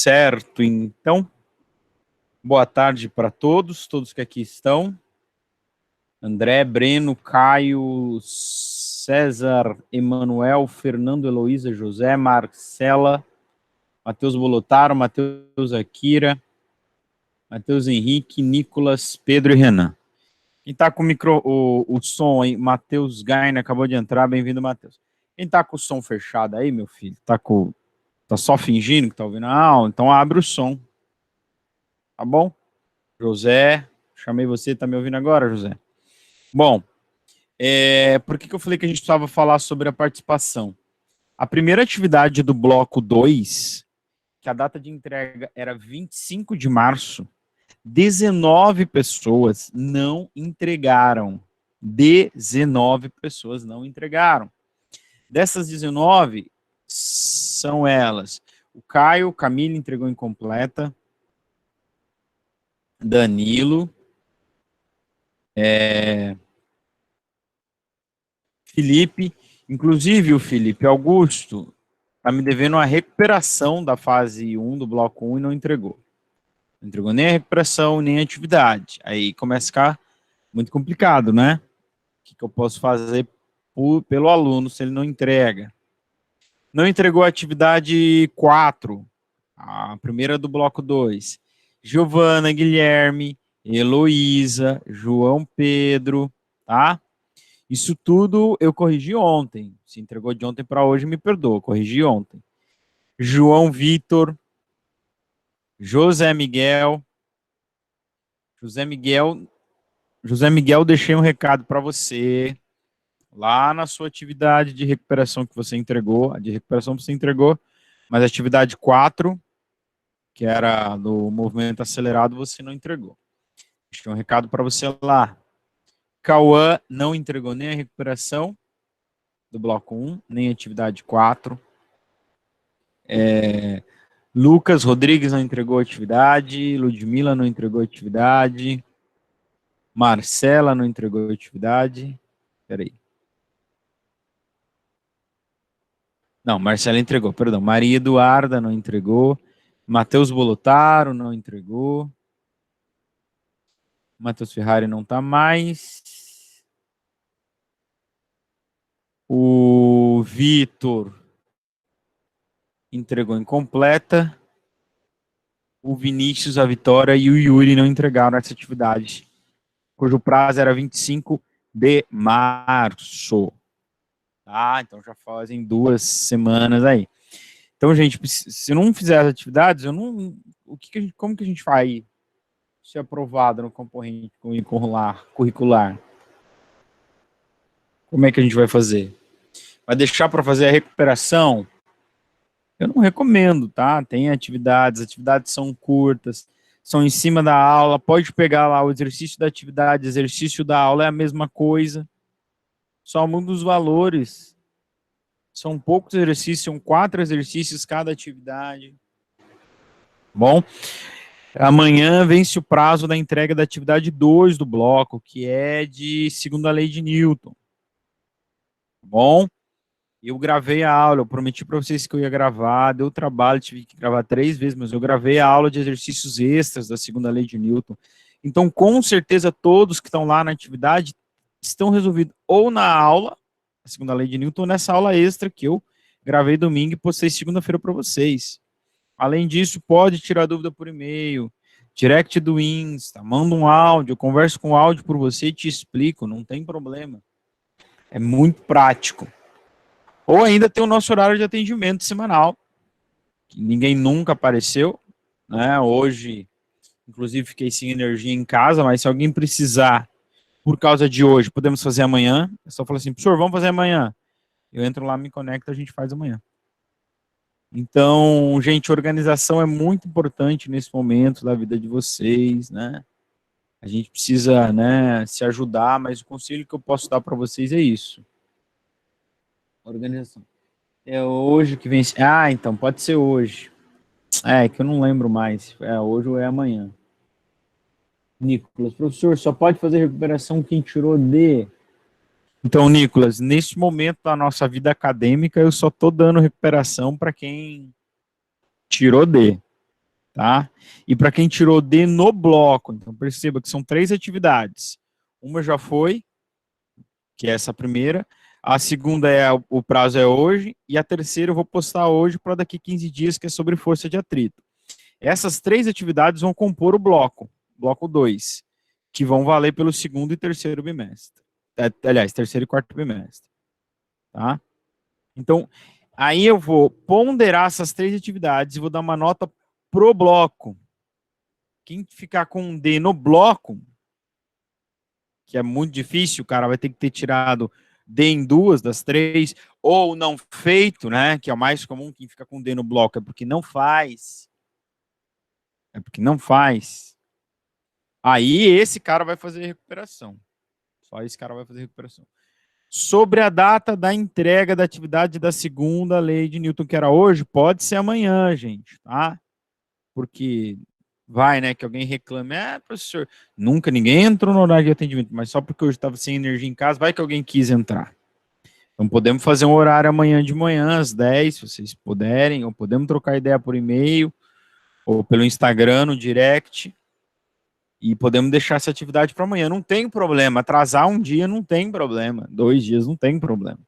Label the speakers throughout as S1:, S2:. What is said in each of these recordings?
S1: Certo, então, boa tarde para todos que aqui estão. André, Breno, Caio, César, Emanuel, Fernando, Heloísa, José, Marcela, Matheus Bolotaro, Matheus Akira, Matheus Henrique, Nicolas, Pedro e Renan. Quem está com o som aí, Matheus Gainer, acabou de entrar, bem-vindo, Matheus. Quem está com o som fechado aí, meu filho, tá só fingindo que tá ouvindo? Ah, então abre o som, tá bom? José, chamei você, tá me ouvindo agora, José? Bom, por que eu falei que a gente precisava falar sobre a participação? A primeira atividade do bloco 2, que a data de entrega era 25 de março, 19 pessoas não entregaram. 19 pessoas não entregaram. Dessas 19, são elas: o Caio, Camila entregou incompleta, Danilo, Felipe, inclusive o Felipe Augusto está me devendo a recuperação da fase 1 do bloco 1 e não entregou. Não entregou nem a recuperação, nem a atividade. Aí começa a ficar muito complicado, né? O que eu posso fazer pelo aluno se ele não entrega? Não entregou a atividade 4, a primeira do bloco 2. Giovana, Guilherme, Heloísa, João Pedro, tá? Isso tudo eu corrigi ontem. Se entregou de ontem para hoje, me perdoa, corrigi ontem. João Vitor, José Miguel, deixei um recado para você lá na sua atividade de recuperação que você entregou, a de recuperação você entregou, mas a atividade 4, que era do movimento acelerado, você não entregou. Deixei um recado para você lá. Cauã não entregou nem a recuperação do bloco 1, nem a atividade 4. Lucas Rodrigues não entregou atividade, Ludmila não entregou atividade, Marcela não entregou atividade. Peraí. Não, Marcela entregou, perdão. Maria Eduarda não entregou. Matheus Bolotaro não entregou. Matheus Ferrari não está mais. O Vitor entregou incompleta. O Vinícius, a Vitória e o Yuri não entregaram essa atividade, cujo prazo era 25 de março. Tá? Então já fazem 2 semanas aí. Então, gente, se não fizer as atividades, como que a gente vai ser aprovado no concorrente curricular? Como é que a gente vai fazer? Vai deixar para fazer a recuperação? Eu não recomendo, tá? Tem atividades são curtas, são em cima da aula, pode pegar lá o exercício da atividade, exercício da aula é a mesma coisa, só muda os valores. São poucos exercícios, são 4 exercícios cada atividade. Bom, amanhã vence o prazo da entrega da atividade 2 do bloco, que é de segunda lei de Newton. Bom, eu gravei a aula, eu prometi para vocês que eu ia gravar, deu trabalho, tive que gravar 3 vezes, mas eu gravei a aula de exercícios extras da segunda lei de Newton. Então, com certeza, todos que estão lá na atividade estão resolvidos ou na aula, a segunda lei de Newton, ou nessa aula extra que eu gravei domingo e postei segunda-feira para vocês. Além disso, pode tirar dúvida por e-mail, direct do Insta, manda um áudio, eu converso com o áudio por você e te explico, não tem problema. É muito prático. Ou ainda tem o nosso horário de atendimento semanal, que ninguém nunca apareceu, né? Hoje, inclusive, fiquei sem energia em casa, mas se alguém precisar, por causa de hoje, podemos fazer amanhã. É só falar assim, professor, vamos fazer amanhã. Eu entro lá, me conecto, a gente faz amanhã. Então, gente, organização é muito importante nesse momento da vida de vocês, né? A gente precisa, né, se ajudar, mas o conselho que eu posso dar para vocês é isso. Organização. É hoje que vem. Ah, então, pode ser hoje. É que eu não lembro mais. É hoje ou é amanhã. Nicolas, professor, só pode fazer recuperação quem tirou D. Então, Nicolas, neste momento da nossa vida acadêmica, eu só estou dando recuperação para quem tirou D. tá? E para quem tirou D no bloco, então perceba que são 3 atividades. Uma já foi, que é essa primeira. A segunda o prazo é hoje. E a terceira eu vou postar hoje para daqui 15 dias, que é sobre força de atrito. Essas 3 atividades vão compor o bloco 2, que vão valer pelo segundo e terceiro bimestre. Aliás, terceiro e quarto bimestre. Tá? Então, aí eu vou ponderar essas 3 atividades e vou dar uma nota pro bloco. Quem ficar com um D no bloco, que é muito difícil, o cara vai ter que ter tirado D em 2 das 3, ou não feito, né? Que é o mais comum, quem fica com D no bloco é porque não faz. É porque não faz. Aí esse cara vai fazer recuperação. Só esse cara vai fazer recuperação. Sobre a data da entrega da atividade da segunda lei de Newton, que era hoje, pode ser amanhã, gente, tá? Porque vai, né, que alguém reclame, professor, nunca ninguém entrou no horário de atendimento, mas só porque hoje estava sem energia em casa, vai que alguém quis entrar. Então podemos fazer um horário amanhã de manhã, às 10, se vocês puderem, ou podemos trocar ideia por e-mail, ou pelo Instagram, no direct, e podemos deixar essa atividade para amanhã. Não tem problema, atrasar um dia não tem problema, 2 dias não tem problema.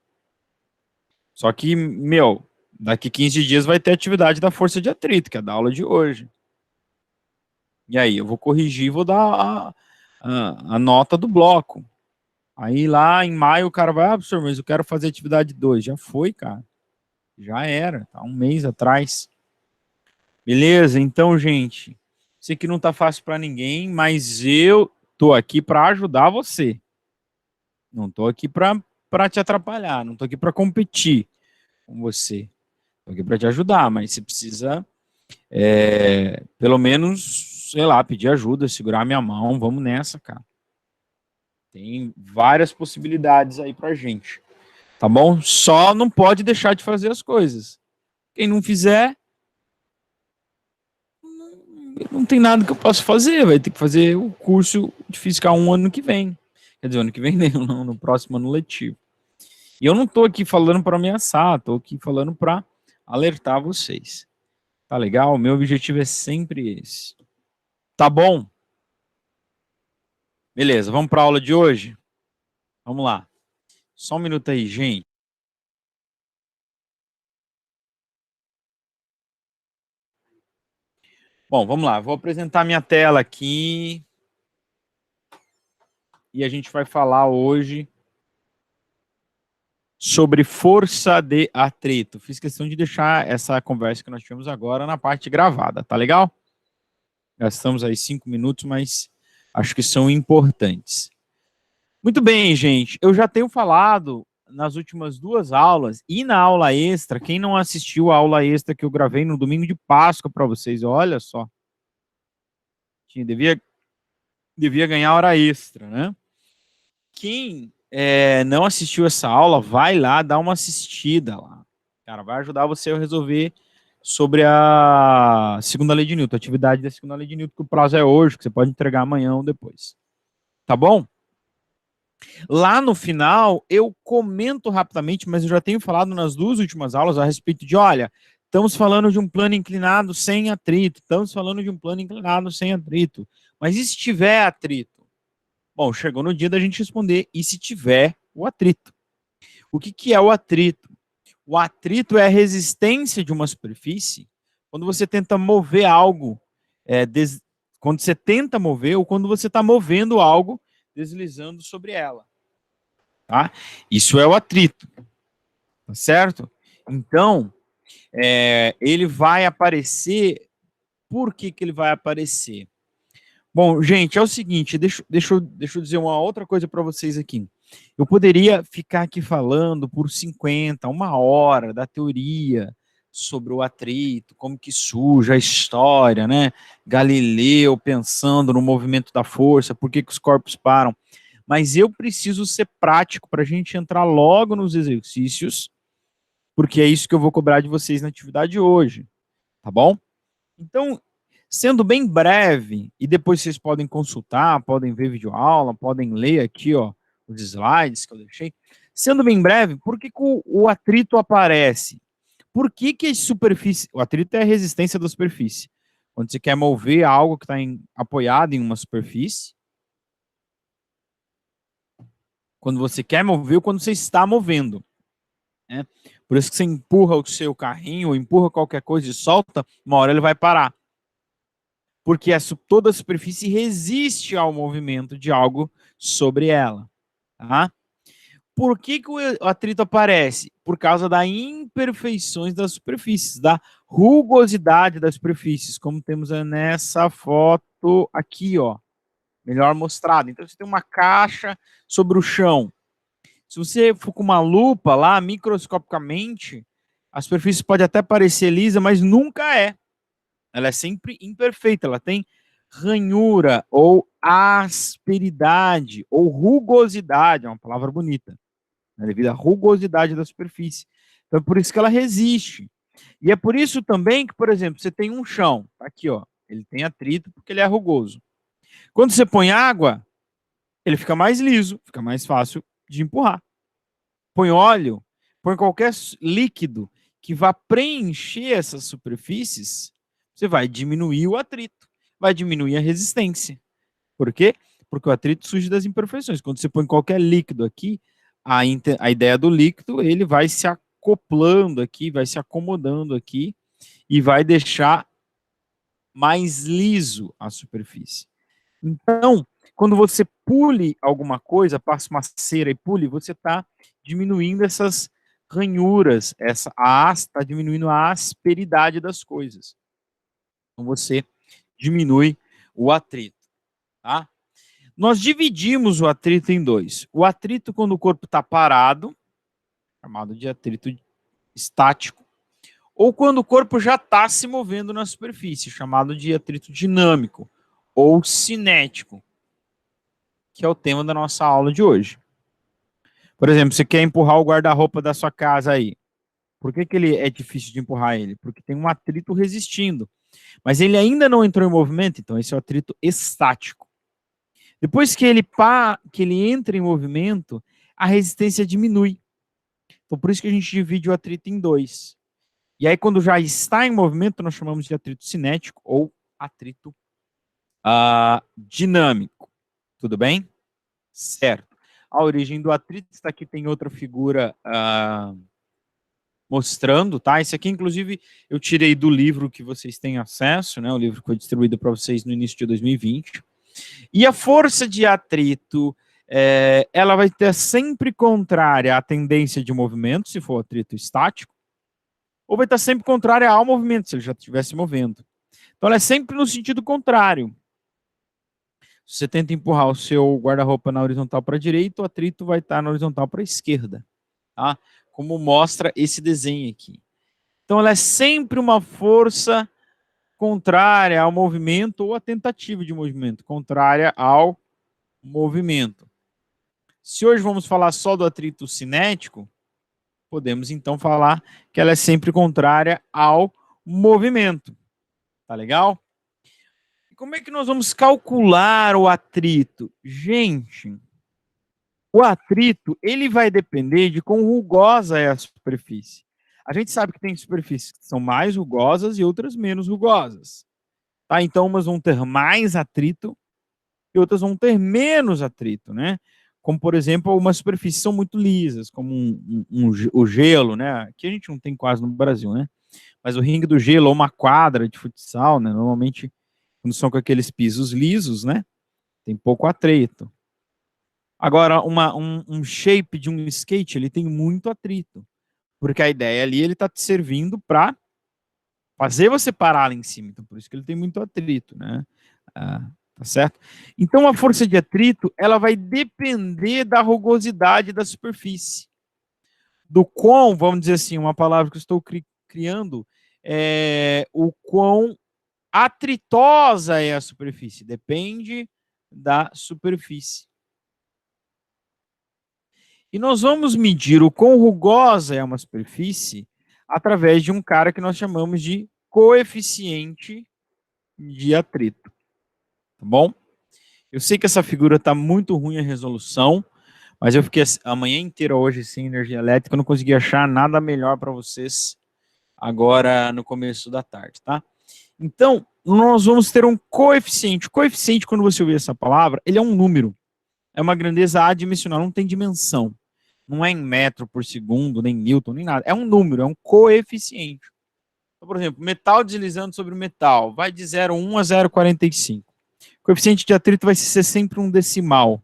S1: Só que, meu, daqui 15 dias vai ter atividade da força de atrito, que é da aula de hoje. E aí, eu vou corrigir e vou dar a nota do bloco. Aí lá em maio o cara vai, professor, mas eu quero fazer atividade 2. Já foi, cara. Já era, tá 1 mês atrás. Beleza? Então, gente, sei que não tá fácil para ninguém, mas eu tô aqui para ajudar você. Não tô aqui para te atrapalhar, não tô aqui para competir com você. Tô aqui para te ajudar, mas você precisa pelo menos, sei lá, pedir ajuda, segurar minha mão, vamos nessa, cara. Tem várias possibilidades aí pra gente, tá bom? Só não pode deixar de fazer as coisas. Quem não fizer, não tem nada que eu possa fazer, vai ter que fazer o curso de Física 1 ano que vem. Quer dizer, ano que vem não, no próximo ano letivo. E eu não tô aqui falando para ameaçar, tô aqui falando para alertar vocês. Tá legal? Meu objetivo é sempre esse. Tá bom? Beleza, vamos para a aula de hoje? Vamos lá. Só um minuto aí, gente. Bom, vamos lá. Vou apresentar minha tela aqui. E a gente vai falar hoje sobre força de atrito. Fiz questão de deixar essa conversa que nós tivemos agora na parte gravada, tá legal? Gastamos aí 5 minutos, mas acho que são importantes. Muito bem, gente. Eu já tenho falado nas últimas 2 aulas e na aula extra. Quem não assistiu a aula extra que eu gravei no domingo de Páscoa para vocês, olha só. Devia ganhar hora extra, né? Quem não assistiu essa aula, vai lá, dá uma assistida lá. Cara, vai ajudar você a resolver sobre a segunda lei de Newton, a atividade da segunda lei de Newton, que o prazo é hoje, que você pode entregar amanhã ou depois. Tá bom? Lá no final, eu comento rapidamente, mas eu já tenho falado nas 2 últimas aulas a respeito de, olha, estamos falando de um plano inclinado sem atrito, estamos falando de um plano inclinado sem atrito, mas e se tiver atrito? Bom, chegou no dia da gente responder, e se tiver o atrito? O que é o atrito? O atrito é a resistência de uma superfície quando você tenta mover algo, quando você tenta mover ou quando você está movendo algo deslizando sobre ela. Tá? Isso é o atrito, tá certo? Então, ele vai aparecer. Por que ele vai aparecer? Bom, gente, é o seguinte, deixa eu dizer uma outra coisa para vocês aqui. Eu poderia ficar aqui falando por 50, 1 hora da teoria sobre o atrito, como que surge a história, né? Galileu pensando no movimento da força, por que os corpos param. Mas eu preciso ser prático para a gente entrar logo nos exercícios, porque é isso que eu vou cobrar de vocês na atividade de hoje, tá bom? Então, sendo bem breve, e depois vocês podem consultar, podem ver videoaula, podem ler aqui, ó, os slides que eu deixei. Sendo bem breve, por que o atrito aparece? Por que a superfície... O atrito é a resistência da superfície. Quando você quer mover algo que está apoiado em uma superfície. Quando você quer mover ou quando você está movendo. Né? Por isso que você empurra o seu carrinho, ou empurra qualquer coisa e solta, uma hora ele vai parar. Porque toda a superfície resiste ao movimento de algo sobre ela. Tá? Por que o atrito aparece? Por causa das imperfeições das superfícies, da rugosidade das superfícies, como temos nessa foto aqui, ó, melhor mostrado. Então, você tem uma caixa sobre o chão. Se você for com uma lupa lá, microscopicamente, a superfície pode até parecer lisa, mas nunca é. Ela é sempre imperfeita, ela tem ranhura, ou asperidade, ou rugosidade, é uma palavra bonita, né, devido à rugosidade da superfície. Então, é por isso que ela resiste. E é por isso também que, por exemplo, você tem um chão, tá aqui, ó, ele tem atrito porque ele é rugoso. Quando você põe água, ele fica mais liso, fica mais fácil de empurrar. Põe óleo, põe qualquer líquido que vá preencher essas superfícies, você vai diminuir o atrito, vai diminuir a resistência. Por quê? Porque o atrito surge das imperfeições. Quando você põe qualquer líquido aqui, a ideia do líquido, ele vai se acoplando aqui, vai se acomodando aqui e vai deixar mais liso a superfície. Então, quando você pule alguma coisa, passa uma cera e pule, você está diminuindo essas ranhuras, está diminuindo a asperidade das coisas. Então, você diminui o atrito. Tá? Nós dividimos o atrito em dois. O atrito quando o corpo está parado, chamado de atrito estático, ou quando o corpo já está se movendo na superfície, chamado de atrito dinâmico, ou cinético, que é o tema da nossa aula de hoje. Por exemplo, você quer empurrar o guarda-roupa da sua casa aí. Por que ele é difícil de empurrar ele? Porque tem um atrito resistindo. Mas ele ainda não entrou em movimento, então esse é o atrito estático. Depois que ele entra em movimento, a resistência diminui. Então por isso que a gente divide o atrito em dois. E aí quando já está em movimento, nós chamamos de atrito cinético ou atrito dinâmico. Tudo bem? Certo. A origem do atrito está aqui, tem outra figura mostrando, tá? Esse aqui, inclusive, eu tirei do livro que vocês têm acesso, né? O livro que foi distribuído para vocês no início de 2020. E a força de atrito, ela vai ter sempre contrária à tendência de movimento, se for atrito estático, ou vai estar sempre contrária ao movimento, se ele já estivesse movendo. Então, ela é sempre no sentido contrário. Se você tenta empurrar o seu guarda-roupa na horizontal para a direita, o atrito vai estar na horizontal para a esquerda, tá? Como mostra esse desenho aqui. Então, ela é sempre uma força contrária ao movimento ou a tentativa de movimento, contrária ao movimento. Se hoje vamos falar só do atrito cinético, podemos então falar que ela é sempre contrária ao movimento. Tá legal? Como é que nós vamos calcular o atrito? Gente, o atrito, ele vai depender de quão rugosa é a superfície. A gente sabe que tem superfícies que são mais rugosas e outras menos rugosas. Tá? Então, umas vão ter mais atrito e outras vão ter menos atrito, né? Como, por exemplo, algumas superfícies são muito lisas, como o gelo, né? Aqui a gente não tem quase no Brasil, né? Mas o ringue do gelo ou uma quadra de futsal, né? Normalmente quando são com aqueles pisos lisos, né? Tem pouco atrito. Agora, um shape de um skate, ele tem muito atrito. Porque a ideia ali, ele está te servindo para fazer você parar lá em cima. Então, por isso que ele tem muito atrito, né? Tá certo? Então, a força de atrito, ela vai depender da rugosidade da superfície. Do quão, vamos dizer assim, uma palavra que eu estou criando, o quão atritosa é a superfície, depende da superfície. E nós vamos medir o quão rugosa é uma superfície através de um cara que nós chamamos de coeficiente de atrito. Tá bom? Eu sei que essa figura está muito ruim a resolução, mas eu fiquei a manhã inteira hoje sem energia elétrica, eu não consegui achar nada melhor para vocês agora no começo da tarde, tá? Então, nós vamos ter um coeficiente. O coeficiente, quando você ouvir essa palavra, ele é um número. É uma grandeza adimensional, não tem dimensão. Não é em metro por segundo, nem newton, nem nada. É um número, é um coeficiente. Então, por exemplo, metal deslizando sobre metal, vai de 0,1 a 0,45. O coeficiente de atrito vai ser sempre um decimal,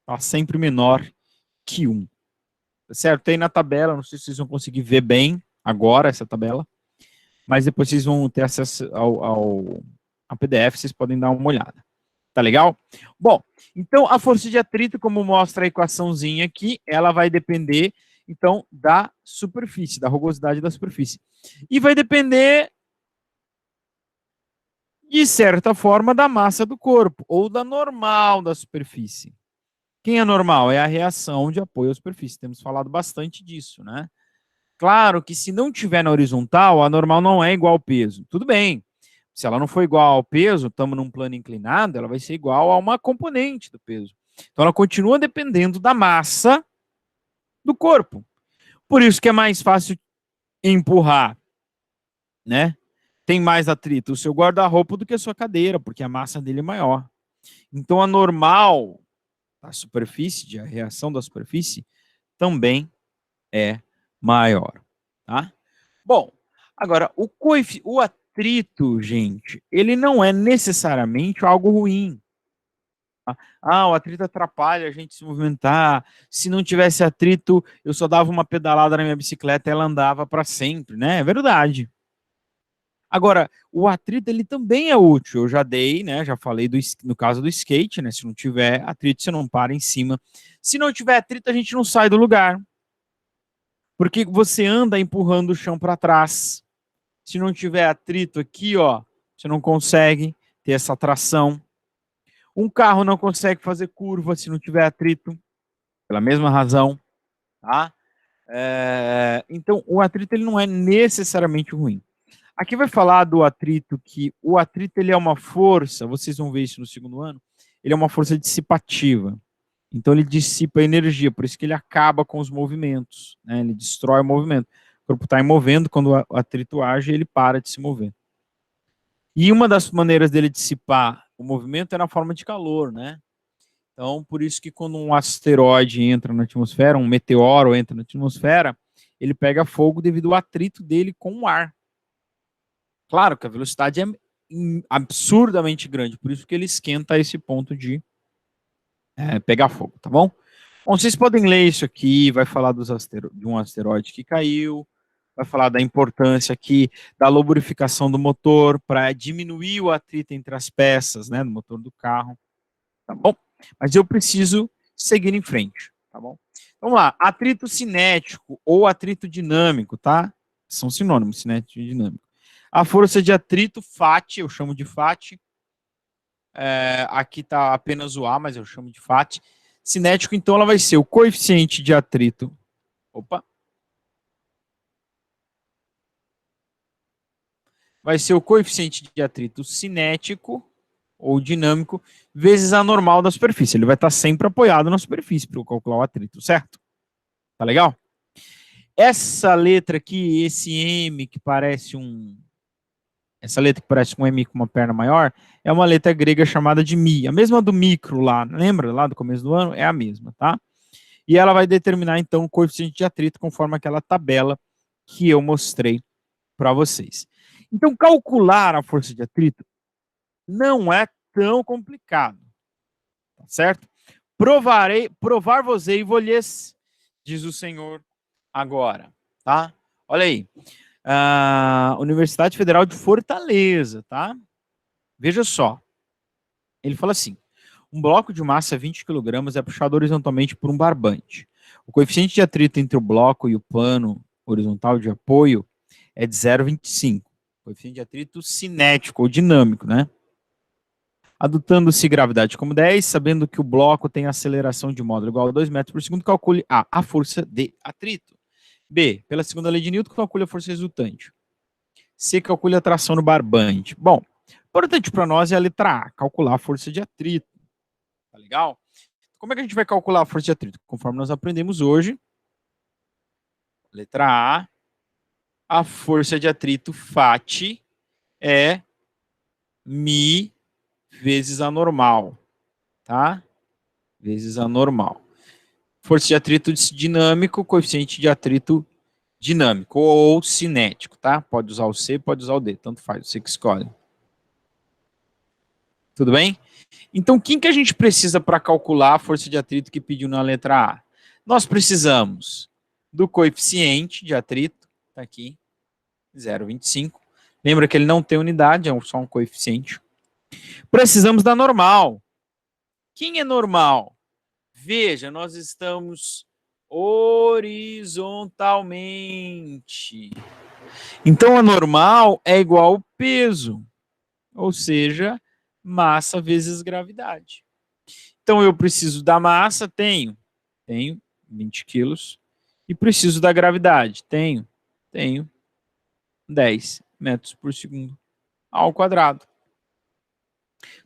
S1: tá? Sempre menor que 1. Tá certo? Tem na tabela, não sei se vocês vão conseguir ver bem agora essa tabela, mas depois vocês vão ter acesso ao PDF, vocês podem dar uma olhada. Tá legal? Bom, então a força de atrito, como mostra a equaçãozinha aqui, ela vai depender, então, da superfície, da rugosidade da superfície. E vai depender, de certa forma, da massa do corpo, ou da normal da superfície. Quem é normal? É a reação de apoio à superfície. Temos falado bastante disso, né? Claro que se não tiver na horizontal, a normal não é igual ao peso. Tudo bem. Se ela não for igual ao peso, estamos num plano inclinado, ela vai ser igual a uma componente do peso. Então ela continua dependendo da massa do corpo. Por isso que é mais fácil empurrar, né? Tem mais atrito o seu guarda-roupa do que a sua cadeira, porque a massa dele é maior. Então a normal da superfície, a reação da superfície, também é maior, tá? Bom, agora, o atrito, gente, ele não é necessariamente algo ruim. Tá? Ah, o atrito atrapalha a gente se movimentar. Se não tivesse atrito, eu só dava uma pedalada na minha bicicleta e ela andava para sempre, né? É verdade. Agora, o atrito, ele também é útil. Eu já dei, né? Já falei no caso do skate, né? Se não tiver atrito, você não para em cima. Se não tiver atrito, a gente não sai do lugar. Porque você anda empurrando o chão para trás. Se não tiver atrito aqui, ó, você não consegue ter essa tração. Um carro não consegue fazer curva se não tiver atrito, pela mesma razão, tá? Então, o atrito ele não é necessariamente ruim. Aqui vai falar do atrito, que o atrito ele é uma força, vocês vão ver isso no segundo ano, ele é uma força dissipativa. Então ele dissipa energia, por isso que ele acaba com os movimentos, né? Ele destrói o movimento. O corpo está movendo, quando o atrito age, ele para de se mover. E uma das maneiras dele dissipar o movimento é na forma de calor, né? Então, por isso que quando um asteroide entra na atmosfera, um meteoro entra na atmosfera, ele pega fogo devido ao atrito dele com o ar. Claro que a velocidade é absurdamente grande, por isso que ele esquenta a esse ponto de pegar fogo, tá bom? Bom, vocês podem ler isso aqui, vai falar de um asteroide que caiu, vai falar da importância aqui da lubrificação do motor para diminuir o atrito entre as peças, né, do motor do carro, tá bom? Mas eu preciso seguir em frente, tá bom? Vamos lá, atrito cinético ou atrito dinâmico, tá? São sinônimos, cinético e dinâmico. A força de atrito, FAT, eu chamo de FAT, aqui está apenas o A, mas eu chamo de FAT. Cinético, então, ela vai ser o coeficiente de atrito. Opa! Vai ser o coeficiente de atrito cinético ou dinâmico vezes a normal da superfície. Ele vai estar sempre apoiado na superfície para eu calcular o atrito, certo? Tá legal? Essa letra aqui, esse M que parece essa letra que parece um M com uma perna maior, é uma letra grega chamada de Mi. A mesma do micro lá, lembra? Lá do começo do ano? É a mesma, tá? E ela vai determinar, então, o coeficiente de atrito conforme aquela tabela que eu mostrei para vocês. Então, calcular a força de atrito não é tão complicado, tá certo? Provar-vos-ei, vou-lhes, diz o Senhor agora, tá? Olha aí. Universidade Federal de Fortaleza, tá? Veja só. Ele fala assim: um bloco de massa 20 kg é puxado horizontalmente por um barbante. O coeficiente de atrito entre o bloco e o plano horizontal de apoio é de 0,25. Coeficiente de atrito cinético ou dinâmico, né? Adotando-se gravidade como 10, sabendo que o bloco tem aceleração de módulo igual a 2 metros por segundo, calcule a força de atrito. B, pela segunda lei de Newton, calcule a força resultante. C, calcule a tração no barbante. Bom, importante para nós é a letra A, calcular a força de atrito. Tá legal? Como é que a gente vai calcular a força de atrito? Conforme nós aprendemos hoje, letra A, a força de atrito FAT é Mi vezes a normal, tá? Vezes a normal. Força de atrito dinâmico, coeficiente de atrito dinâmico ou cinético, tá? Pode usar o C, pode usar o D, tanto faz, você que escolhe. Tudo bem? Então, quem que a gente precisa para calcular a força de atrito que pediu na letra A? Nós precisamos do coeficiente de atrito, tá aqui, 0,25. Lembra que ele não tem unidade, é só um coeficiente. Precisamos da normal. Quem é normal? Veja, nós estamos horizontalmente. Então, a normal é igual ao peso, ou seja, massa vezes gravidade. Então, eu preciso da massa, tenho 20 quilos, e preciso da gravidade, tenho 10 metros por segundo ao quadrado.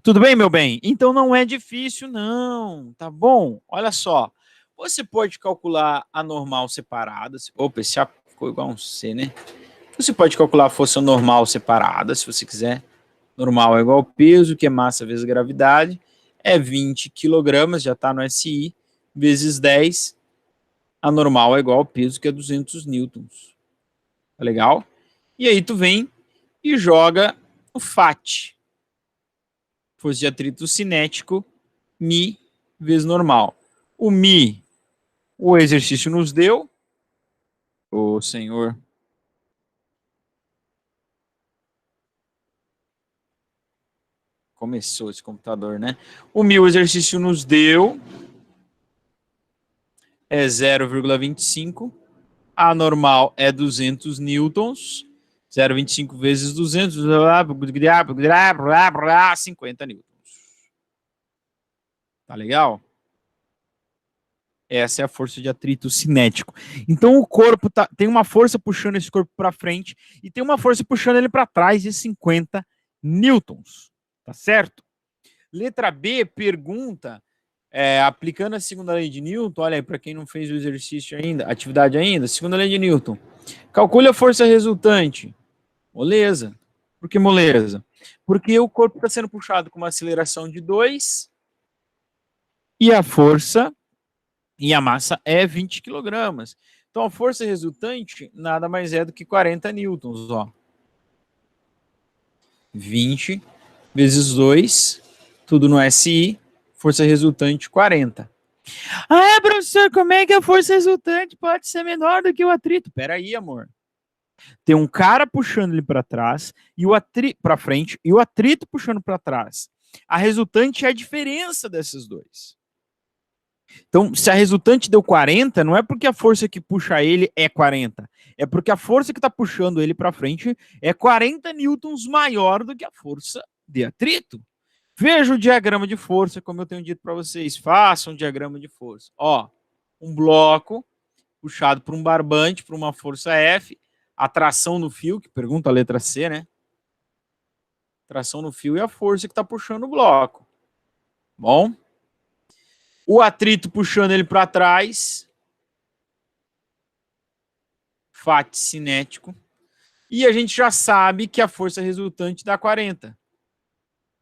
S1: Tudo bem, meu bem? Então não é difícil, não, tá bom? Olha só, você pode calcular a normal separada. Opa, esse A ficou igual a um C, né? Você pode calcular a força normal separada, se você quiser. Normal é igual ao peso, que é massa vezes gravidade. É 20 quilogramas, já está no SI, vezes 10. A normal é igual ao peso, que é 200 newtons. Tá legal? E aí tu vem e joga o FAT. Força de atrito cinético, Mi vezes normal. O Mi, o exercício nos deu. Ô, senhor. Começou esse computador, né? O Mi, o exercício nos deu. É 0,25. A normal é 200 newtons. 0,25 vezes 200, 50 newtons. Tá legal? Essa é a força de atrito cinético. Então o corpo tem uma força puxando esse corpo para frente e tem uma força puxando ele para trás de 50 newtons. Tá certo? Letra B pergunta, aplicando a segunda lei de Newton, olha aí, para quem não fez o exercício ainda, atividade ainda, segunda lei de Newton. Calcule a força resultante. Moleza. Por que moleza? Porque o corpo está sendo puxado com uma aceleração de 2 e a força e a massa é 20 quilogramas. Então, a força resultante nada mais é do que 40 newtons, ó. 20 vezes 2, tudo no SI, força resultante 40. Ah, professor, como é que a força resultante pode ser menor do que o atrito? Peraí, amor. Tem um cara puxando ele para trás e o atrito para frente e o atrito puxando para trás. A resultante é a diferença desses dois. Então, se a resultante deu 40, não é porque a força que puxa ele é 40, é porque a força que está puxando ele para frente é 40 newtons maior do que a força de atrito. Veja o diagrama de força, como eu tenho dito para vocês. Faça um diagrama de força. Ó, um bloco puxado por um barbante, por uma força F, a tração no fio, que pergunta a letra C, né? Tração no fio e a força que está puxando o bloco. Bom? O atrito puxando ele para trás. FAT cinético. E a gente já sabe que a força resultante dá 40.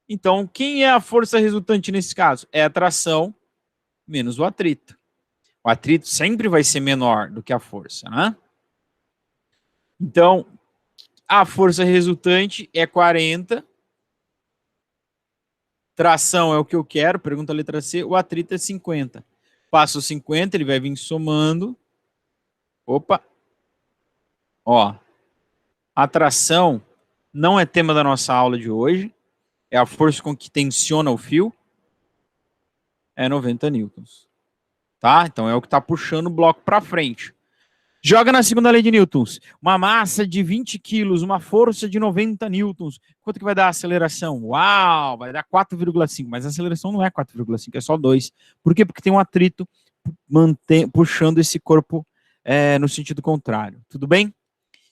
S1: Então, quem é a força resultante nesse caso? É a tração menos o atrito. O atrito sempre vai ser menor do que a força, né? Então, a força resultante é 40. Tração é o que eu quero, pergunta a letra C. O atrito é 50. Passo 50, ele vai vir somando. Opa. Ó. A tração não é tema da nossa aula de hoje. É a força com que tensiona o fio. É 90 newtons. Tá? Então é o que está puxando o bloco para frente. Joga na segunda lei de Newtons. Uma massa de 20 quilos, uma força de 90 newtons. Quanto que vai dar a aceleração? Uau, vai dar 4,5. Mas a aceleração não é 4,5, é só 2. Por quê? Porque tem um atrito puxando esse corpo no sentido contrário. Tudo bem?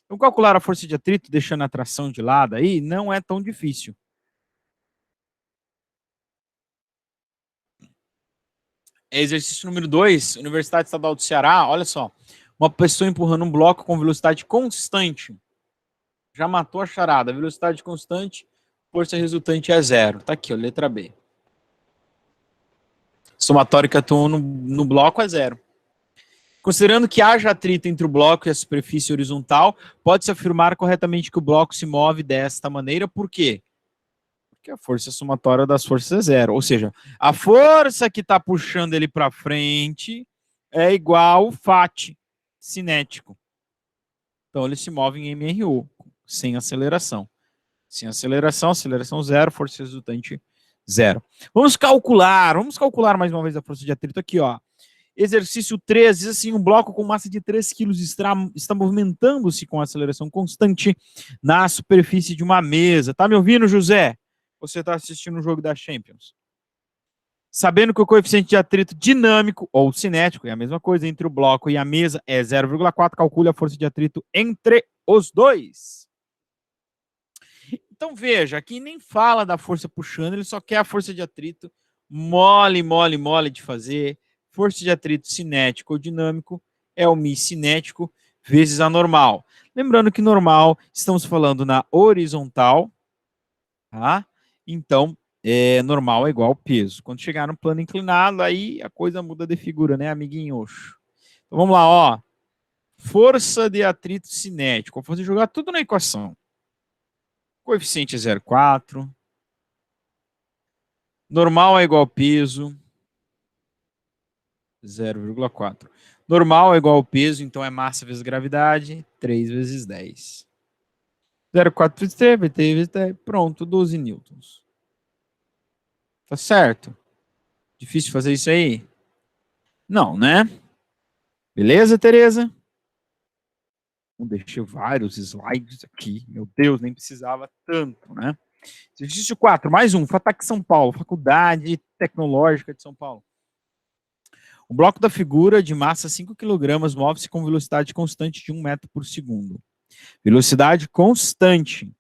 S1: Então, calcular a força de atrito, deixando a tração de lado aí, não é tão difícil. Exercício número 2, Universidade Estadual do Ceará, olha só. Uma pessoa empurrando um bloco com velocidade constante. Já matou a charada. Velocidade constante, força resultante é zero. Tá aqui, ó, letra B. Somatório que atua no bloco é zero. Considerando que haja atrito entre o bloco e a superfície horizontal, pode-se afirmar corretamente que o bloco se move desta maneira. Por quê? Porque a força somatória das forças é zero. Ou seja, a força que está puxando ele para frente é igual ao Φ cinético. Então ele se move em MRU, sem aceleração. Sem aceleração, aceleração zero, força resultante zero. Vamos calcular mais uma vez a força de atrito aqui, ó. Exercício 3 diz assim, um bloco com massa de 3 kg está movimentando-se com aceleração constante na superfície de uma mesa. Tá me ouvindo, José? Você está assistindo o jogo da Champions. Sabendo que o coeficiente de atrito dinâmico ou cinético é a mesma coisa entre o bloco e a mesa é 0,4, calcule a força de atrito entre os dois. Então veja, aqui nem fala da força puxando, ele só quer a força de atrito mole de fazer. Força de atrito cinético ou dinâmico é o μ cinético vezes a normal. Lembrando que normal, estamos falando na horizontal, tá? Então, normal é igual ao peso. Quando chegar no plano inclinado, aí a coisa muda de figura, né, amiguinhos? Então vamos lá, ó. Força de atrito cinético. Vou fazer jogar tudo na equação. Coeficiente é 0,4. Normal é igual ao peso. 0,4. Normal é igual ao peso, então é massa vezes gravidade, 3 vezes 10. 0,4 vezes 3, vezes 10, pronto, 12 newtons. Tá certo? Difícil fazer isso aí? Não, né? Beleza, Tereza? Deixei vários slides aqui. Meu Deus, nem precisava tanto, né? Exercício 4, mais um. FATEC São Paulo, Faculdade Tecnológica de São Paulo. O bloco da figura de massa 5 kg move-se com velocidade constante de 1 metro por segundo. Velocidade constante.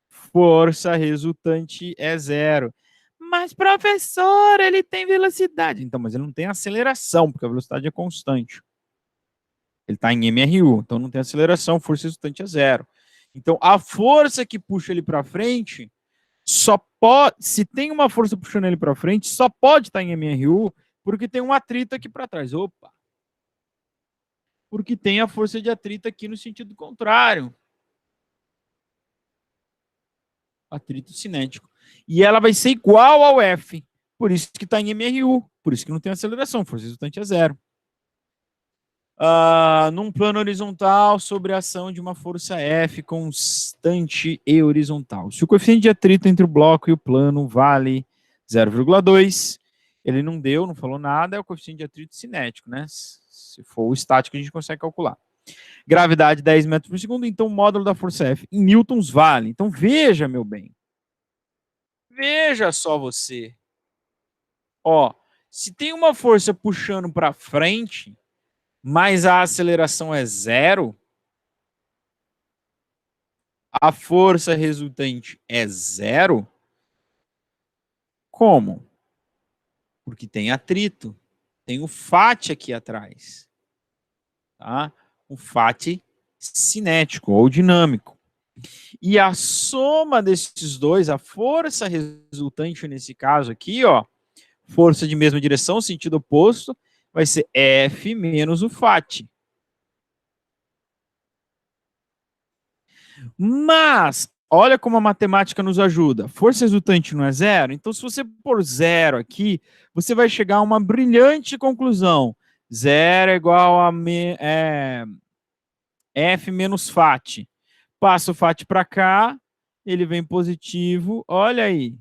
S1: Força resultante é zero. Mas, professor, ele tem velocidade. Então, mas ele não tem aceleração, porque a velocidade é constante. Ele está em MRU, então não tem aceleração, força resultante é zero. Então, a força que puxa ele para frente, só pode, se tem uma força puxando ele para frente, só pode estar em MRU, porque tem um atrito aqui para trás. Opa! Porque tem a força de atrito aqui no sentido contrário. Atrito cinético. E ela vai ser igual ao F. Por isso que está em MRU. Por isso que não tem aceleração. Força resultante é zero. Num plano horizontal, sobre a ação de uma força F constante e horizontal. Se o coeficiente de atrito entre o bloco e o plano vale 0,2, ele não deu, não falou nada, é o coeficiente de atrito cinético, né? Se for o estático, a gente consegue calcular. Gravidade 10 metros por segundo, então o módulo da força F em newtons vale. Então veja, meu bem. Veja só você. Ó, se tem uma força puxando para frente, mas a aceleração é zero, a força resultante é zero, como? Porque tem atrito. Tem o Φ aqui atrás. Tá? O Φ cinético ou dinâmico. E a soma desses dois, a força resultante nesse caso aqui, ó, força de mesma direção, sentido oposto, vai ser F menos o Φ. Mas, olha como a matemática nos ajuda. Força resultante não é zero? Então, se você pôr zero aqui, você vai chegar a uma brilhante conclusão. Zero é igual a F menos Φ. Passa o Φ para cá, ele vem positivo. Olha aí.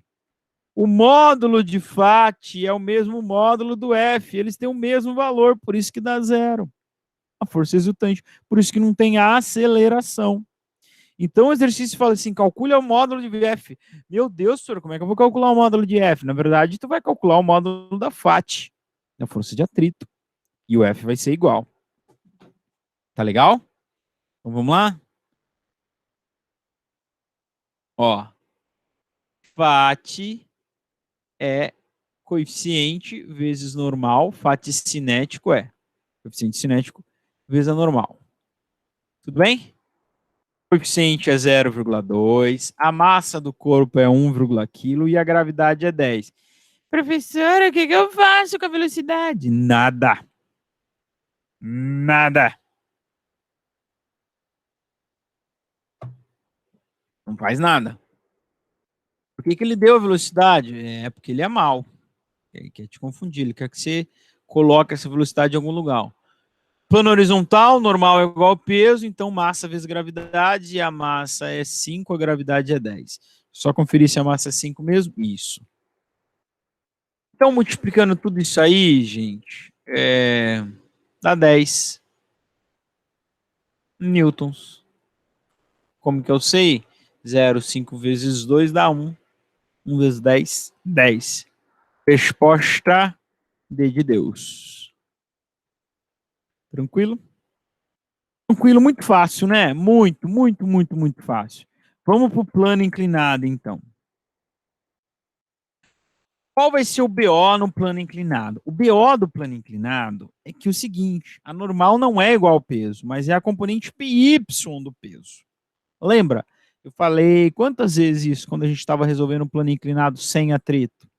S1: O módulo de Φ é o mesmo módulo do F. Eles têm o mesmo valor, por isso que dá zero. A força resultante. Por isso que não tem aceleração. Então o exercício fala assim, calcule o módulo de F. Meu Deus, senhor, como é que eu vou calcular o módulo de F? Na verdade, tu vai calcular o módulo da Φ, da força de atrito. E o F vai ser igual. Tá legal? Então vamos lá? Ó, Φ é coeficiente vezes normal, Φ cinético é coeficiente cinético vezes a normal. Tudo bem? coeficiente é 0,2, a massa do corpo é 1, kg e a gravidade é 10. Professora, o que eu faço com a velocidade? Nada. Nada. Não faz nada. Por que ele deu a velocidade? É porque ele é mau. Ele quer te confundir, ele quer que você coloque essa velocidade em algum lugar. Plano horizontal, normal é igual ao peso, então massa vezes gravidade, e a massa é 5, a gravidade é 10. Só conferir se a massa é 5 mesmo? Isso. Então, multiplicando tudo isso aí, gente, dá 10 newtons. Como que eu sei? 0, 5 vezes 2 dá 1. 1 vezes 10, 10. Resposta D de Deus. Tranquilo? Tranquilo, muito fácil, né? Muito, muito, muito, muito fácil. Vamos para o plano inclinado, então. Qual vai ser o BO no plano inclinado? O BO do plano inclinado é que o seguinte, a normal não é igual ao peso, mas é a componente PY do peso. Lembra? Eu falei quantas vezes isso quando a gente estava resolvendo um plano inclinado sem atrito?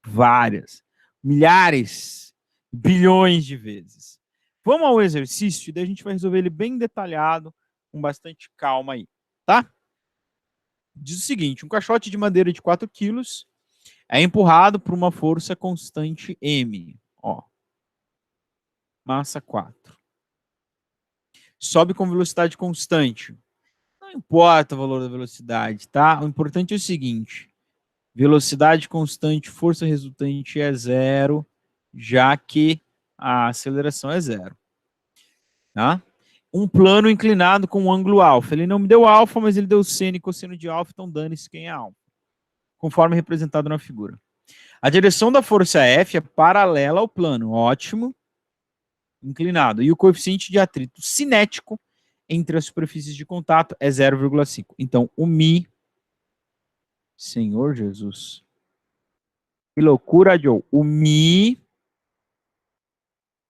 S1: Várias. Milhares. Bilhões de vezes. Vamos ao exercício e daí a gente vai resolver ele bem detalhado, com bastante calma aí, tá? Diz o seguinte, um caixote de madeira de 4 quilos é empurrado por uma força constante M. Ó, massa 4. Sobe com velocidade constante. Não importa o valor da velocidade, tá? O importante é o seguinte, velocidade constante, força resultante é 0, já que a aceleração é 0. Tá? Um plano inclinado com um ângulo alfa. Ele não me deu alfa, mas ele deu seno e cosseno de alfa, então dane-se quem é alfa. Conforme representado na figura. A direção da força F é paralela ao plano. Ótimo. Inclinado. E o coeficiente de atrito cinético entre as superfícies de contato é 0,5. Então, o Mi... Senhor Jesus. Que loucura, Joe. O Mi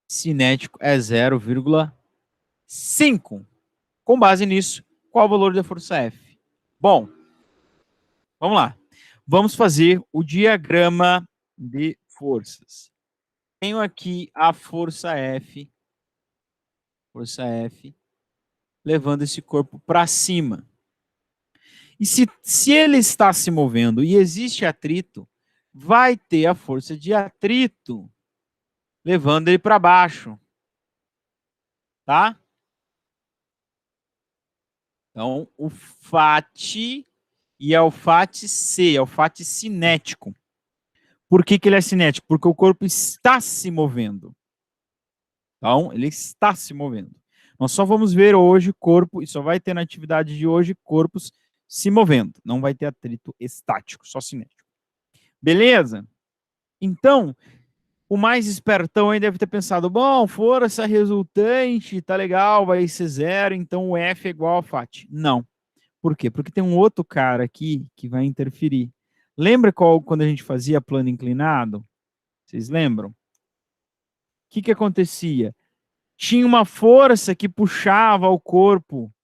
S1: cinético é 0,5. Com base nisso, qual o valor da força F? Bom, vamos lá. Vamos fazer o diagrama de forças. Tenho aqui a força F, levando esse corpo para cima. E se ele está se movendo e existe atrito, vai ter a força de atrito levando ele para baixo. Tá? Então, o FAT e é o FAT-C, é o FAT cinético. Por que ele é cinético? Porque o corpo está se movendo. Então, ele está se movendo. Nós só vamos ver hoje corpo, e só vai ter na atividade de hoje corpos se movendo. Não vai ter atrito estático, só cinético. Beleza? Então, o mais espertão aí deve ter pensado, bom, força resultante, tá legal, vai ser 0, então o F é igual a FAT. Não. Por quê? Porque tem um outro cara aqui que vai interferir. Lembra quando a gente fazia plano inclinado? Vocês lembram? O que acontecia? Tinha uma força que puxava o corpo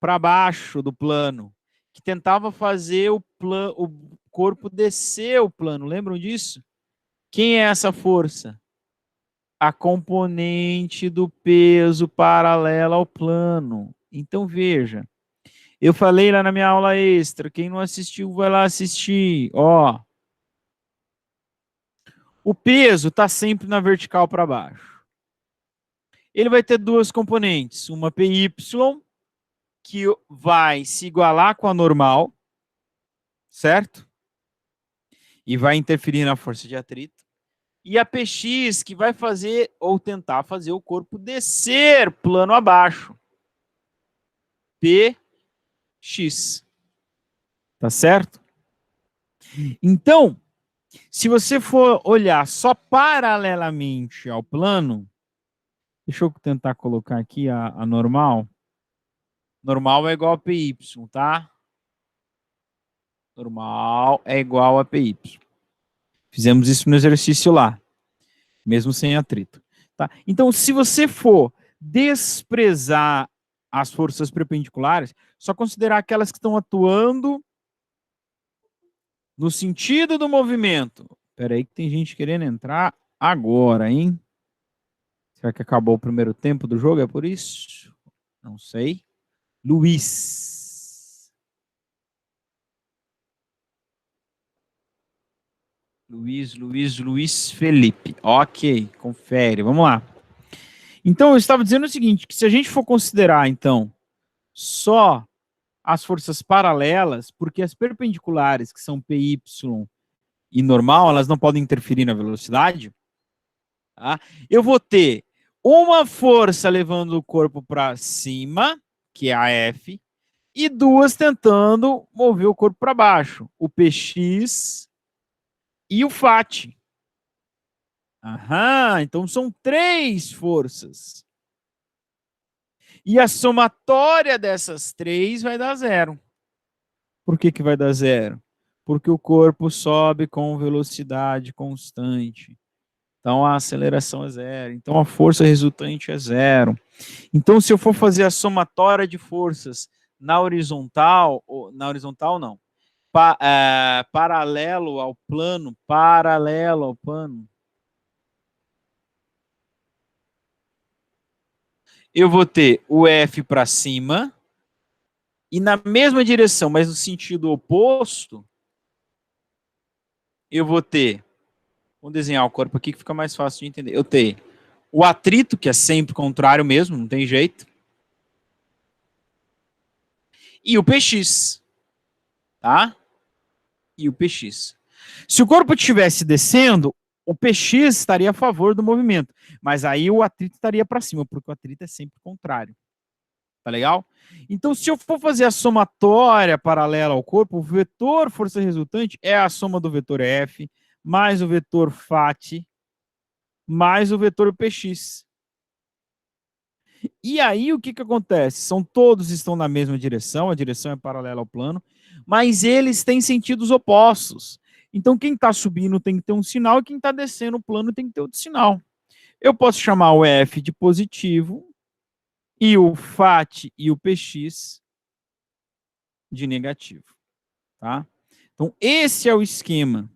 S1: para baixo do plano, que tentava fazer o corpo descer o plano. Lembram disso? Quem é essa força? A componente do peso paralela ao plano. Então, veja, eu falei lá na minha aula extra, quem não assistiu, vai lá assistir. Ó, o peso está sempre na vertical para baixo. Ele vai ter duas componentes, uma PY, que vai se igualar com a normal, certo? E vai interferir na força de atrito. E a PX, que vai fazer, ou tentar fazer o corpo descer plano abaixo. PX. Tá certo? Então, se você for olhar só paralelamente ao plano, deixa eu tentar colocar aqui a normal. Normal é igual a PY, tá? Normal é igual a PY. Fizemos isso no exercício lá, mesmo sem atrito. Tá? Então, se você for desprezar as forças perpendiculares, só considerar aquelas que estão atuando no sentido do movimento. Espera aí que tem gente querendo entrar agora, hein? Será que acabou o primeiro tempo do jogo? É por isso? Não sei. Luiz. Luiz Felipe. Ok, confere. Vamos lá. Então, eu estava dizendo o seguinte, que se a gente for considerar, então, só as forças paralelas, porque as perpendiculares, que são PY e normal, elas não podem interferir na velocidade, tá? Eu vou ter uma força levando o corpo para cima, que é a F, e duas tentando mover o corpo para baixo, o PX e o FAT. Aham, então são três forças. E a somatória dessas três vai dar zero. Por que que vai dar zero? Porque o corpo sobe com velocidade constante. Então a aceleração é zero. Então a força resultante é zero. Então se eu for fazer a somatória de forças na horizontal não, paralelo ao plano, eu vou ter o F para cima e na mesma direção, mas no sentido oposto, eu vou ter, vamos desenhar o corpo aqui que fica mais fácil de entender. Eu tenho o atrito, que é sempre contrário mesmo, não tem jeito, e o PX, tá? E o PX. Se o corpo estivesse descendo, o PX estaria a favor do movimento, mas aí o atrito estaria para cima, porque o atrito é sempre contrário. Tá legal? Então, se eu for fazer a somatória paralela ao corpo, o vetor força resultante é a soma do vetor F mais o vetor FAT mais o vetor PX. E aí, o que que acontece? Todos estão na mesma direção, a direção é paralela ao plano, mas eles têm sentidos opostos. Então, quem está subindo tem que ter um sinal e quem está descendo o plano tem que ter outro sinal. Eu posso chamar o F de positivo e o FAT e o PX de negativo, tá? Então, esse é o esquema,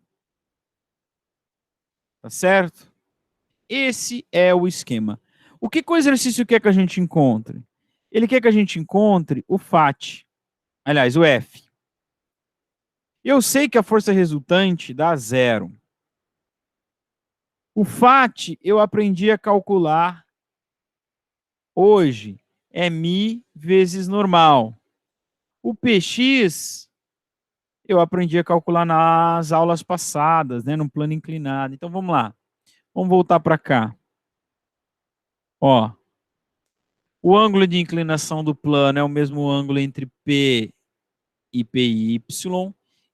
S1: tá certo? Esse é o esquema. O que o exercício quer que a gente encontre? Ele quer que a gente encontre o FAT, aliás, o F. Eu sei que a força resultante dá zero. O FAT eu aprendi a calcular hoje, é μ vezes normal. O PX eu aprendi a calcular nas aulas passadas, né, no plano inclinado. Então vamos lá. Vamos voltar para cá. Ó, o ângulo de inclinação do plano é o mesmo ângulo entre P e PY.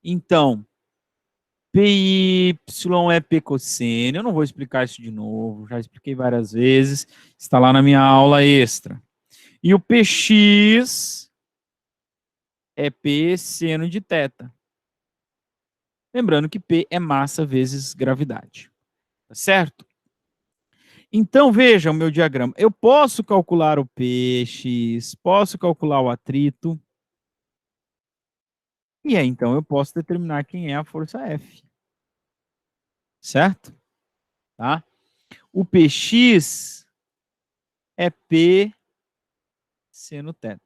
S1: Então, PY é P cosseno. Eu não vou explicar isso de novo, já expliquei várias vezes. Está lá na minha aula extra. E o PX é P seno de θ. Lembrando que P é massa vezes gravidade. Tá certo? Então, veja o meu diagrama. Eu posso calcular o PX, posso calcular o atrito. E aí, então, eu posso determinar quem é a força F. Certo? Tá? O PX é P seno θ.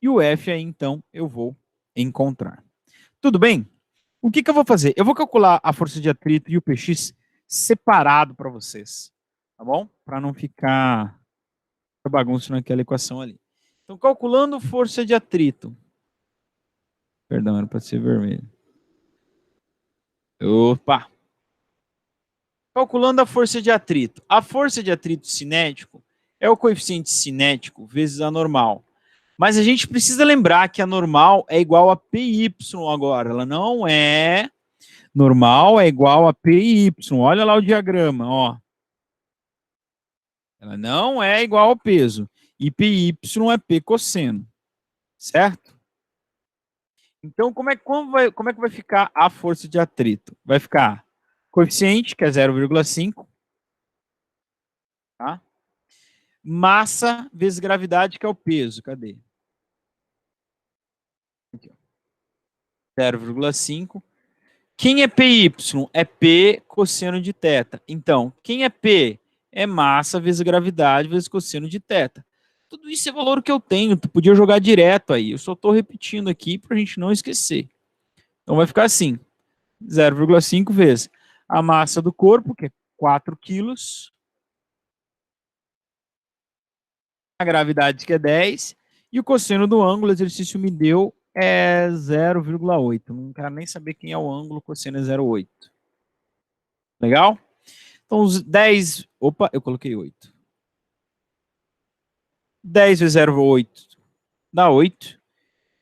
S1: E o F aí, então, eu vou encontrar. Tudo bem? O que eu vou fazer? Eu vou calcular a força de atrito e o PX separado para vocês. Tá bom? Para não ficar bagunça naquela equação ali. Então, calculando força de atrito. Perdão, era para ser vermelho. Opa! Calculando a força de atrito. A força de atrito cinético é o coeficiente cinético vezes a normal. Mas a gente precisa lembrar que a normal é igual a PY agora. Ela não é... Normal é igual a PY. Olha lá o diagrama, ó. Ela não é igual ao peso. E PY é P cosseno. Certo? Então, como é que vai ficar a força de atrito? Vai ficar coeficiente, que é 0,5, tá? massa vezes gravidade, que é o peso. Cadê? Aqui, 0,5. Quem é PY? É P cosseno de θ. Então, quem é P? É massa vezes gravidade vezes cosseno de θ. Tudo isso é valor que eu tenho. Tu podia jogar direto aí. Eu só estou repetindo aqui para a gente não esquecer. Então vai ficar assim. 0,5 vezes a massa do corpo, que é 4 quilos. A gravidade, que é 10. E o cosseno do ângulo, o exercício me deu, é 0,8. Não quero nem saber quem é o ângulo, o cosseno é 0,8. Legal? Então, os 10... Opa, eu coloquei 8. 10 vezes 0,8 dá 8.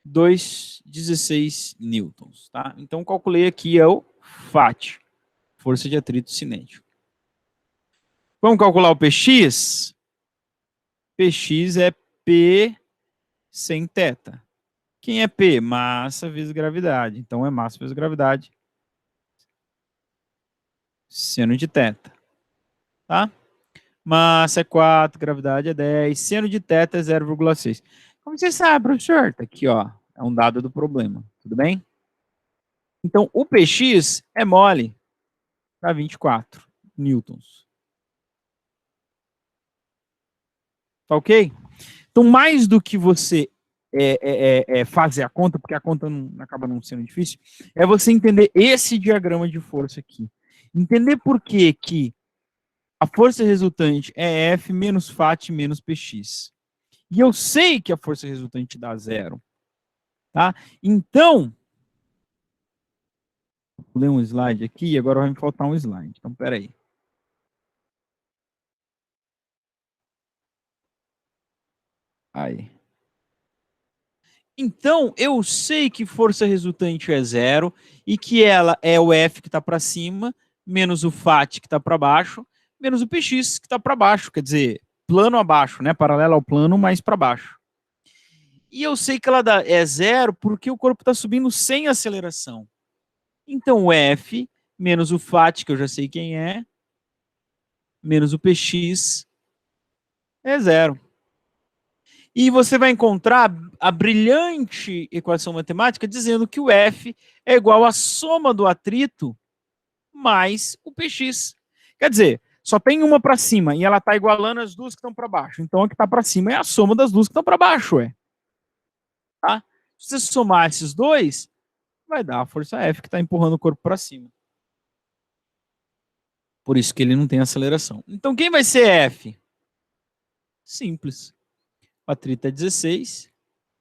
S1: 2,16 newtons, tá? Então, calculei aqui é o FAT, força de atrito cinético. Vamos calcular o PX? PX é P sem θ. Quem é P? Massa vezes gravidade. Então, é massa vezes gravidade. Seno de θ. Tá? Massa é 4, gravidade é 10. Seno de θ é 0,6. Como você sabe, professor? Tá aqui, ó. É um dado do problema. Tudo bem? Então, o PX é mole. Tá 24 newtons. Tá ok? Então, mais do que você fazer a conta, porque a conta acaba não sendo difícil, é você entender esse diagrama de força aqui. Entender por que a força resultante é F menos FAT menos PX. E eu sei que a força resultante dá 0. Tá? Então, vou ler um slide aqui e agora vai me faltar um slide. Então, peraí. Aí. Então, eu sei que força resultante é 0 e que ela é o F que está para cima, menos o FAT que está para baixo, menos o PX que está para baixo. Quer dizer, plano abaixo, né? Paralelo ao plano, mas para baixo. E eu sei que ela é 0 porque o corpo está subindo sem aceleração. Então, o F menos o FAT, que eu já sei quem é, menos o PX é 0. E você vai encontrar a brilhante equação matemática dizendo que o F é igual à soma do atrito mais o PX. Quer dizer, só tem uma para cima e ela está igualando as duas que estão para baixo. Então a que está para cima é a soma das duas que estão para baixo. Tá? Se você somar esses dois, vai dar a força F que está empurrando o corpo para cima. Por isso que ele não tem aceleração. Então quem vai ser F? Simples. O atrito é 16,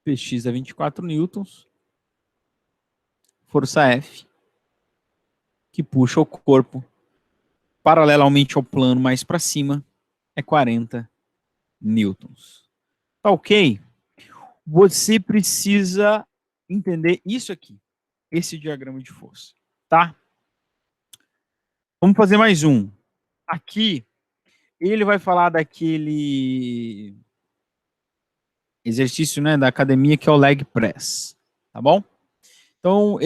S1: PX é 24 newtons, força F, que puxa o corpo paralelamente ao plano mais para cima, é 40 newtons. Tá ok? Você precisa entender isso aqui, esse diagrama de força, tá? Vamos fazer mais um. Aqui, ele vai falar daquele exercício, né, da academia, que é o leg press, tá bom? Então,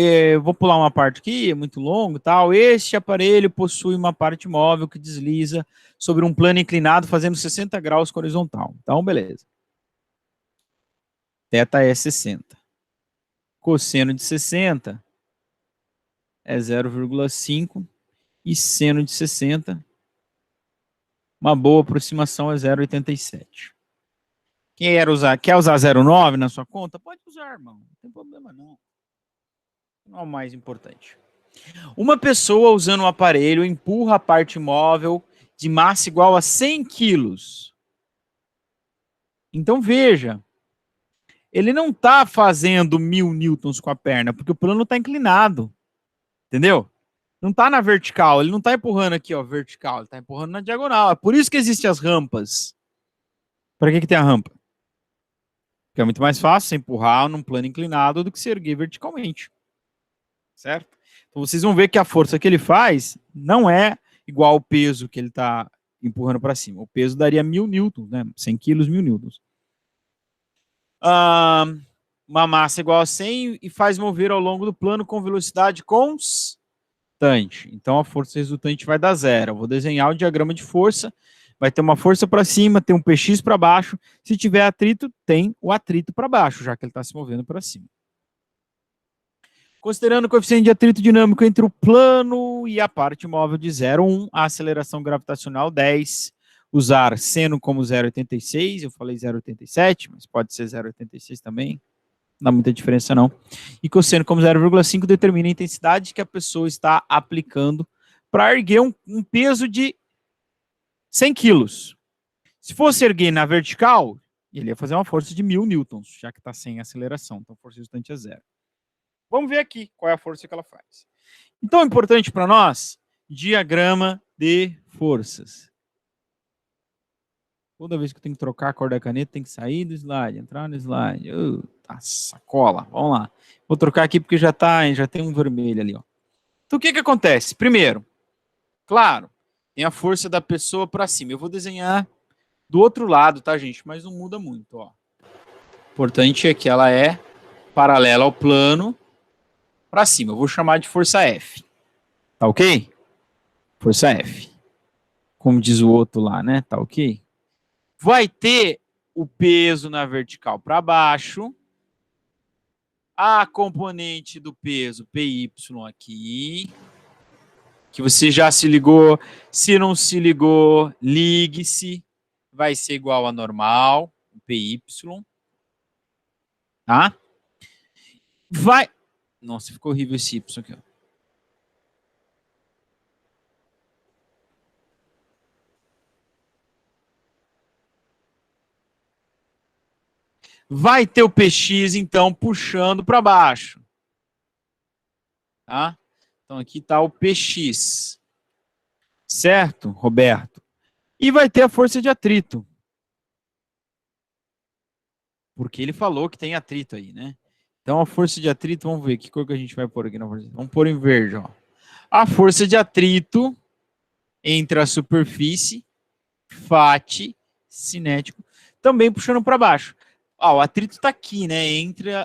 S1: vou pular uma parte aqui, é muito longo e tal. Este aparelho possui uma parte móvel que desliza sobre um plano inclinado fazendo 60 graus com horizontal. Então, beleza. Θ é 60. Cosseno de 60 é 0,5 e seno de 60, uma boa aproximação, é 0,87. Quer usar 0,9 na sua conta? Pode usar, irmão. Não tem problema, não. Não é o mais importante. Uma pessoa usando um aparelho empurra a parte móvel de massa igual a 100 quilos. Então, veja, ele não está fazendo 1000 newtons com a perna, porque o plano está inclinado. Entendeu? Não está na vertical, ele não está empurrando aqui, ó, vertical, ele está empurrando na diagonal. É por isso que existem as rampas. Para que tem a rampa? Porque é muito mais fácil você empurrar num plano inclinado do que se erguer verticalmente. Certo? Então vocês vão ver que a força que ele faz não é igual ao peso que ele está empurrando para cima. O peso daria 1000 newtons, né? 100 quilos, 1000 newtons. Uma massa igual a 100 e faz mover ao longo do plano com velocidade constante. Então a força resultante vai dar 0. Eu vou desenhar o diagrama de força. Vai ter uma força para cima, tem um px para baixo. Se tiver atrito, tem o atrito para baixo, já que ele está se movendo para cima. Considerando o coeficiente de atrito dinâmico entre o plano e a parte móvel de 0,1, a aceleração gravitacional 10, usar seno como 0,86, eu falei 0,87, mas pode ser 0,86 também, não dá muita diferença não. E cosseno como 0,5 determina a intensidade que a pessoa está aplicando para erguer um peso de 100 quilos. Se fosse erguer na vertical, ele ia fazer uma força de 1.000 newtons, já que está sem aceleração, então a força resultante é zero. Vamos ver aqui qual é a força que ela faz. Então, é importante para nós, diagrama de forças. Toda vez que eu tenho que trocar a cor da caneta, tem que sair do slide, entrar no slide. Sacola, vamos lá. Vou trocar aqui porque já tem um vermelho ali. Ó. Então, o que acontece? Primeiro, claro, tem a força da pessoa para cima. Eu vou desenhar do outro lado, tá, gente? Mas não muda muito. Ó. O importante é que ela é paralela ao plano para cima. Eu vou chamar de força F. Tá ok? Força F. Como diz o outro lá, né? Tá ok? Vai ter o peso na vertical para baixo. A componente do peso, PY aqui. Que você já se ligou. Se não se ligou, ligue-se. Vai ser igual a normal, PY. Tá? Vai... Nossa, ficou horrível esse Y aqui, ó. Vai ter o PX, então, puxando para baixo. Tá? Então, aqui está o PX. Certo, Roberto? E vai ter a força de atrito. Porque ele falou que tem atrito aí, né? Então, a força de atrito, vamos ver que cor que a gente vai pôr aqui na força. Vamos pôr em verde, ó. A força de atrito entre a superfície, FAT, cinético, também puxando para baixo. O atrito está aqui, né?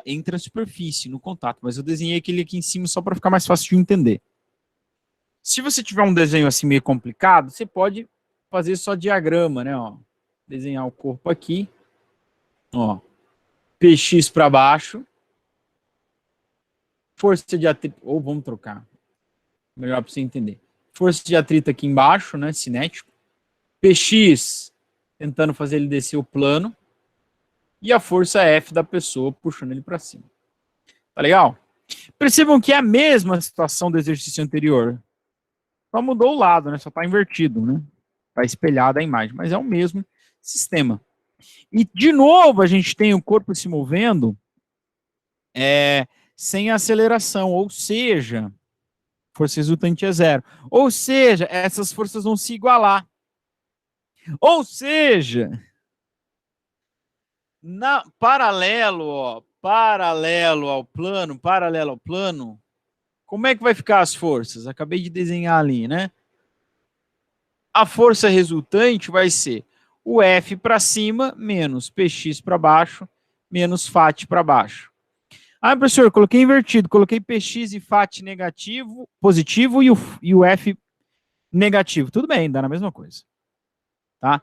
S1: Entre a superfície, no contato. Mas eu desenhei aquele aqui em cima só para ficar mais fácil de entender. Se você tiver um desenho assim meio complicado, você pode fazer só diagrama, né? Ó. Desenhar o corpo aqui. Ó. PX para baixo. Força de atrito. Ou vamos trocar. Melhor para você entender. Força de atrito aqui embaixo, né? Cinético. PX tentando fazer ele descer o plano. E a força F da pessoa puxando ele para cima. Tá legal? Percebam que é a mesma situação do exercício anterior. Só mudou o lado, né? Só está invertido, né? Está espelhada a imagem, mas é o mesmo sistema. E, de novo, a gente tem o corpo se movendo sem aceleração, ou seja, força resultante é zero. Ou seja, essas forças vão se igualar. Ou seja, paralelo ao plano, como é que vai ficar as forças? Acabei de desenhar ali, né? A força resultante vai ser o F para cima menos PX para baixo menos FAT para baixo. Professor, coloquei invertido, coloquei PX e FAT negativo, positivo e o F negativo. Tudo bem, dá na mesma coisa. Tá?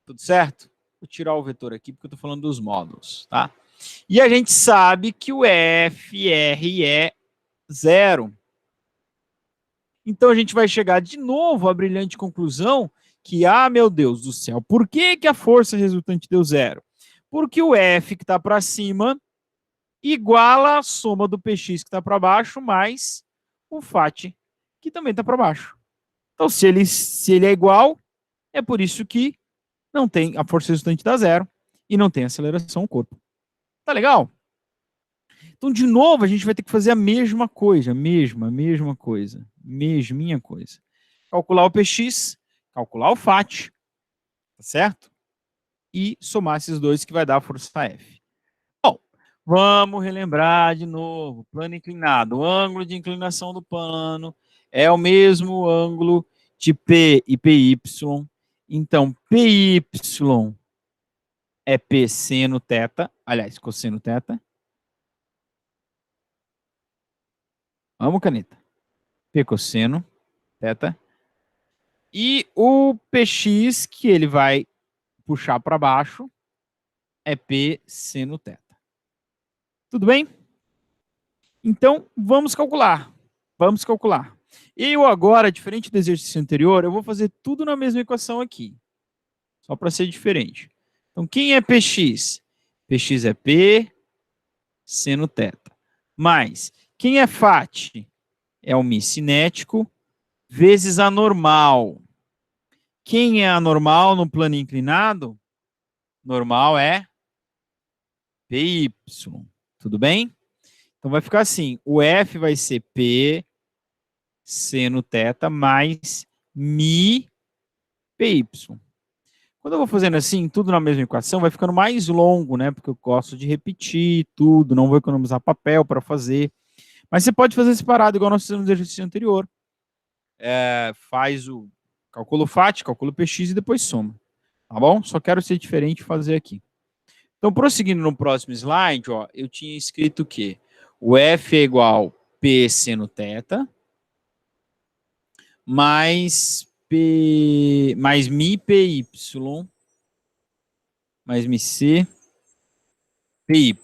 S1: Tudo certo? Vou tirar o vetor aqui porque eu estou falando dos módulos. Tá? E a gente sabe que o FR é zero. Então a gente vai chegar de novo à brilhante conclusão que, meu Deus do céu, por que a força resultante deu zero? Porque o F que está para cima iguala a soma do PX que está para baixo mais o FAT que também está para baixo. Então, se ele é igual, é por isso que não tem a força resultante dá zero e não tem aceleração no corpo. Tá legal? Então, de novo, a gente vai ter que fazer a mesma coisa, mesminha coisa. Calcular o PX, calcular o FAT, tá certo? E somar esses dois que vai dar a força F. Bom, vamos relembrar de novo. Plano inclinado. O ângulo de inclinação do plano é o mesmo ângulo de P e PY. Então, PY é P seno θ. Aliás, cosseno θ. Vamos, caneta. P cosseno θ. E o PX, que ele vai puxar para baixo, é P seno θ. Tudo bem? Então, vamos calcular. Vamos calcular. Eu agora, diferente do exercício anterior, eu vou fazer tudo na mesma equação aqui. Só para ser diferente. Então, quem é PX? PX é P seno θ. Mais, quem é FAT? É o μ cinético vezes a normal. Quem é a normal no plano inclinado? Normal é PY. Tudo bem? Então vai ficar assim, o F vai ser P seno θ mais μ PY. Quando eu vou fazendo assim, tudo na mesma equação, vai ficando mais longo, né? Porque eu gosto de repetir tudo, não vou economizar papel para fazer. Mas você pode fazer separado, igual nós fizemos no exercício anterior. Faz o calcula o FAT, calcula o PX e depois soma. Tá bom? Só quero ser diferente e fazer aqui. Então, prosseguindo no próximo slide, ó, eu tinha escrito que o F é igual P seno θ mais P mais μ PY mais μc PY.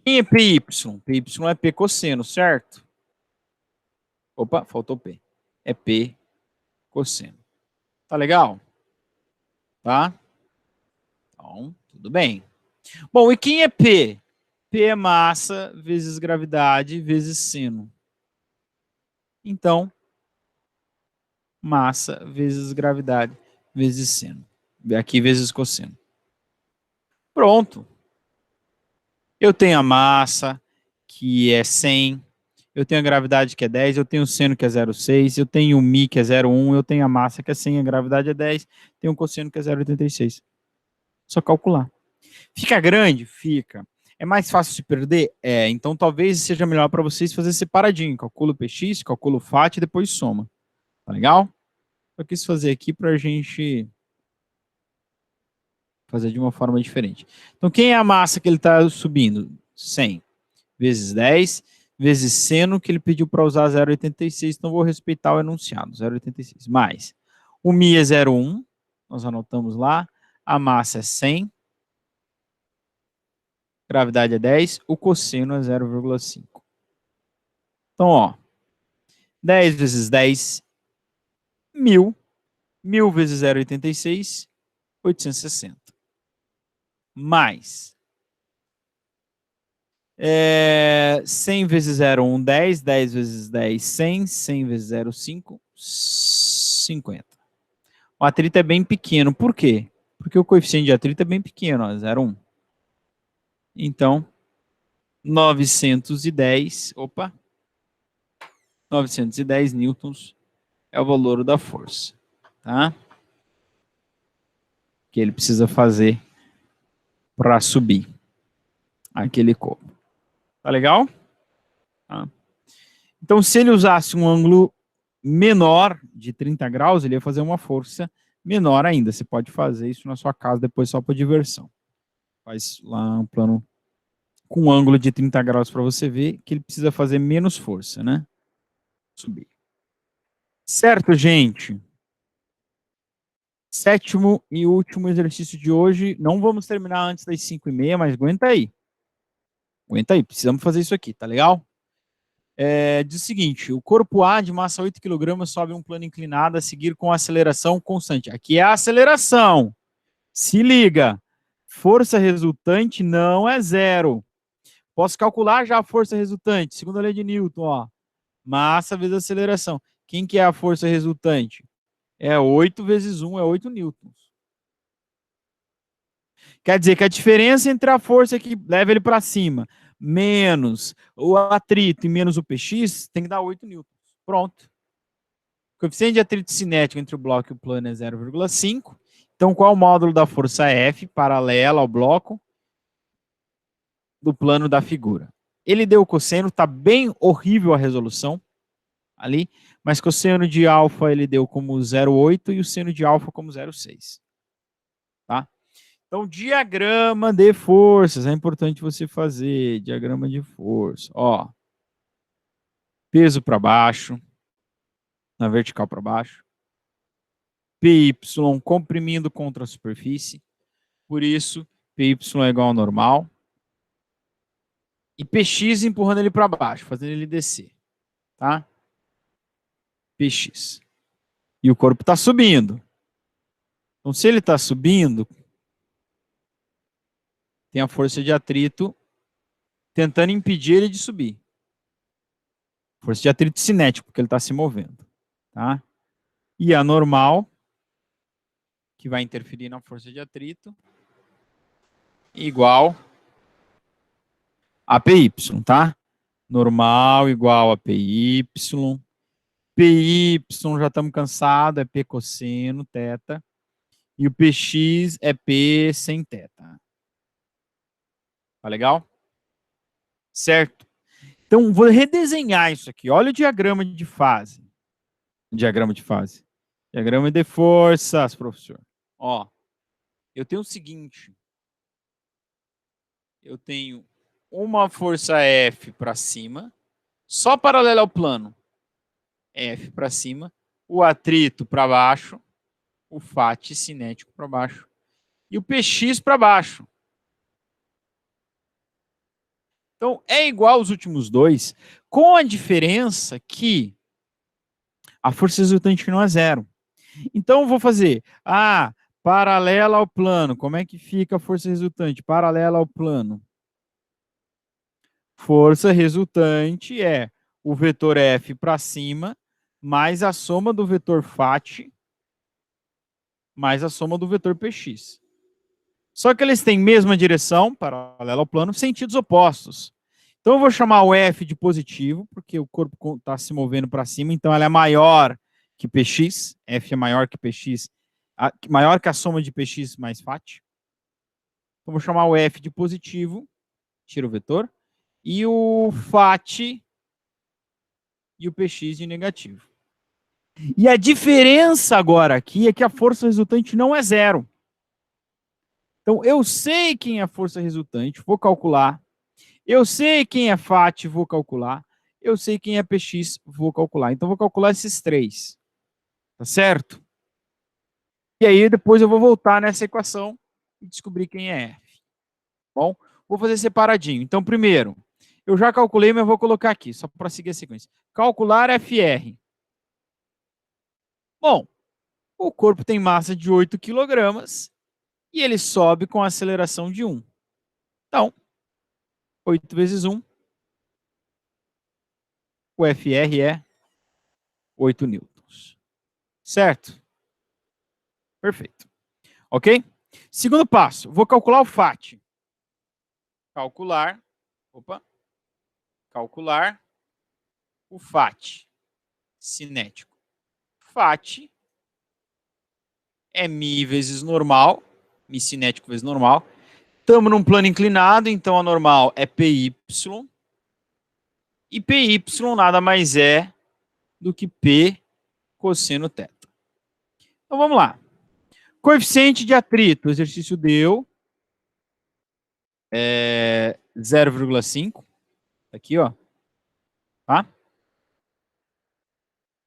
S1: Quem é PY? PY é P cosseno, certo? Opa, faltou P. É P cosseno. Tá legal? Tá? Então, tudo bem. Bom, e quem é P? P é massa vezes gravidade vezes seno. Então, massa vezes gravidade vezes seno. Aqui vezes cosseno. Pronto. Eu tenho a massa, que é 100. Eu tenho a gravidade, que é 10. Eu tenho o seno, que é 0,6. Eu tenho o μ, que é 0,1. Eu tenho a massa, que é 100. A gravidade é 10. Tenho o cosseno, que é 0,86. Só calcular. Fica grande? Fica. É mais fácil se perder? É. Então, talvez seja melhor para vocês fazer separadinho. Calcula o PX, calcula o FAT e depois soma. Tá legal? Eu quis fazer aqui para a gente fazer de uma forma diferente. Então, quem é a massa que ele está subindo? 100 vezes 10 vezes seno, que ele pediu para usar 0,86. Então, vou respeitar o enunciado, 0,86. Mais o μ é 0,1. Nós anotamos lá. A massa é 100. Gravidade é 10. O cosseno é 0,5. Então, ó. 10 vezes 10, 1.000. 1.000 vezes 0,86, 860. Mais 100 vezes 0,1, 10. 10 vezes 10, 100. 100 vezes 0,5, 50. O atrito é bem pequeno. Por quê? Porque o coeficiente de atrito é bem pequeno, 0,1. Então, 910, 910 newtons é o valor da força, tá? Que ele precisa fazer para subir aquele copo. Tá legal? Tá. Então, se ele usasse um ângulo menor de 30 graus, ele ia fazer uma força menor ainda. Você pode fazer isso na sua casa depois só por diversão. Faz lá um plano com um ângulo de 30 graus para você ver que ele precisa fazer menos força, né? Subir. Certo, gente? Sétimo e último exercício de hoje. Não vamos terminar antes das 5h30, mas aguenta aí. Aguenta aí, precisamos fazer isso aqui, tá legal? Diz o seguinte, o corpo A de massa 8 kg sobe um plano inclinado a seguir com aceleração constante. Aqui é a aceleração. Se liga, força resultante não é zero. Posso calcular já a força resultante, segundo a lei de Newton, ó. Massa vezes aceleração. Quem que é a força resultante? É 8 vezes 1, é 8 newtons. Quer dizer que a diferença entre a força que leva ele para cima, menos o atrito e menos o PX, tem que dar 8 newtons. Pronto. O coeficiente de atrito cinético entre o bloco e o plano é 0,5. Então, qual é o módulo da força F, paralela ao bloco do plano da figura? Ele deu o cosseno, está bem horrível a resolução ali, mas cosseno de alfa ele deu como 0,8 e o seno de alfa como 0,6. Tá? Então, diagrama de forças, é importante você fazer diagrama de força. Ó, peso para baixo, na vertical para baixo. PY comprimindo contra a superfície. Por isso, PY é igual ao normal. E PX empurrando ele para baixo, fazendo ele descer. Tá? PX. E o corpo está subindo. Então, se ele está subindo, tem a força de atrito tentando impedir ele de subir. Força de atrito cinético, porque ele está se movendo. Tá? E a normal, que vai interferir na força de atrito, igual a PY, tá? Normal igual a PY. PY, já estamos cansados, é P cosseno, teta. E o PX é P sem teta. Tá legal? Certo? Então, vou redesenhar isso aqui. Olha o diagrama de fase. Diagrama de fase. Diagrama de forças, professor. Ó, eu tenho o seguinte. Eu tenho uma força F para cima, só paralela ao plano. F para cima, o atrito para baixo, o FAT cinético para baixo e o PX para baixo. Então, é igual aos últimos dois, com a diferença que a força resultante não é zero. Então, eu vou fazer, paralela ao plano. Como é que fica a força resultante? Paralela ao plano. Força resultante é o vetor F para cima, mais a soma do vetor FAT, mais a soma do vetor PX. Só que eles têm mesma direção, paralela ao plano, sentidos opostos. Então eu vou chamar o F de positivo, porque o corpo está se movendo para cima, então ela é maior que Px, F é maior que Px, maior que a soma de Px mais FAT. Então vou chamar o F de positivo, tira o vetor, e o FAT e o Px de negativo. E a diferença agora aqui é que a força resultante não é zero. Então, eu sei quem é a força resultante, vou calcular. Eu sei quem é FAT, vou calcular. Eu sei quem é PX, vou calcular. Então, vou calcular esses três. Tá certo? E aí, depois eu vou voltar nessa equação e descobrir quem é F. Bom, vou fazer separadinho. Então, primeiro, eu já calculei, mas eu vou colocar aqui, só para seguir a sequência. Calcular FR. Bom, o corpo tem massa de 8 kg e ele sobe com aceleração de 1. Então, 8 vezes 1, o FR é 8 newtons. Certo? Perfeito. Ok? Segundo passo, vou calcular o FAT. Calcular o FAT cinético. FAT é mi vezes normal, mi cinético vezes normal. Estamos num plano inclinado, então a normal é PY. E PY nada mais é do que P cosseno teta. Então vamos lá. Coeficiente de atrito, o exercício deu 0,5. Aqui, ó. Tá?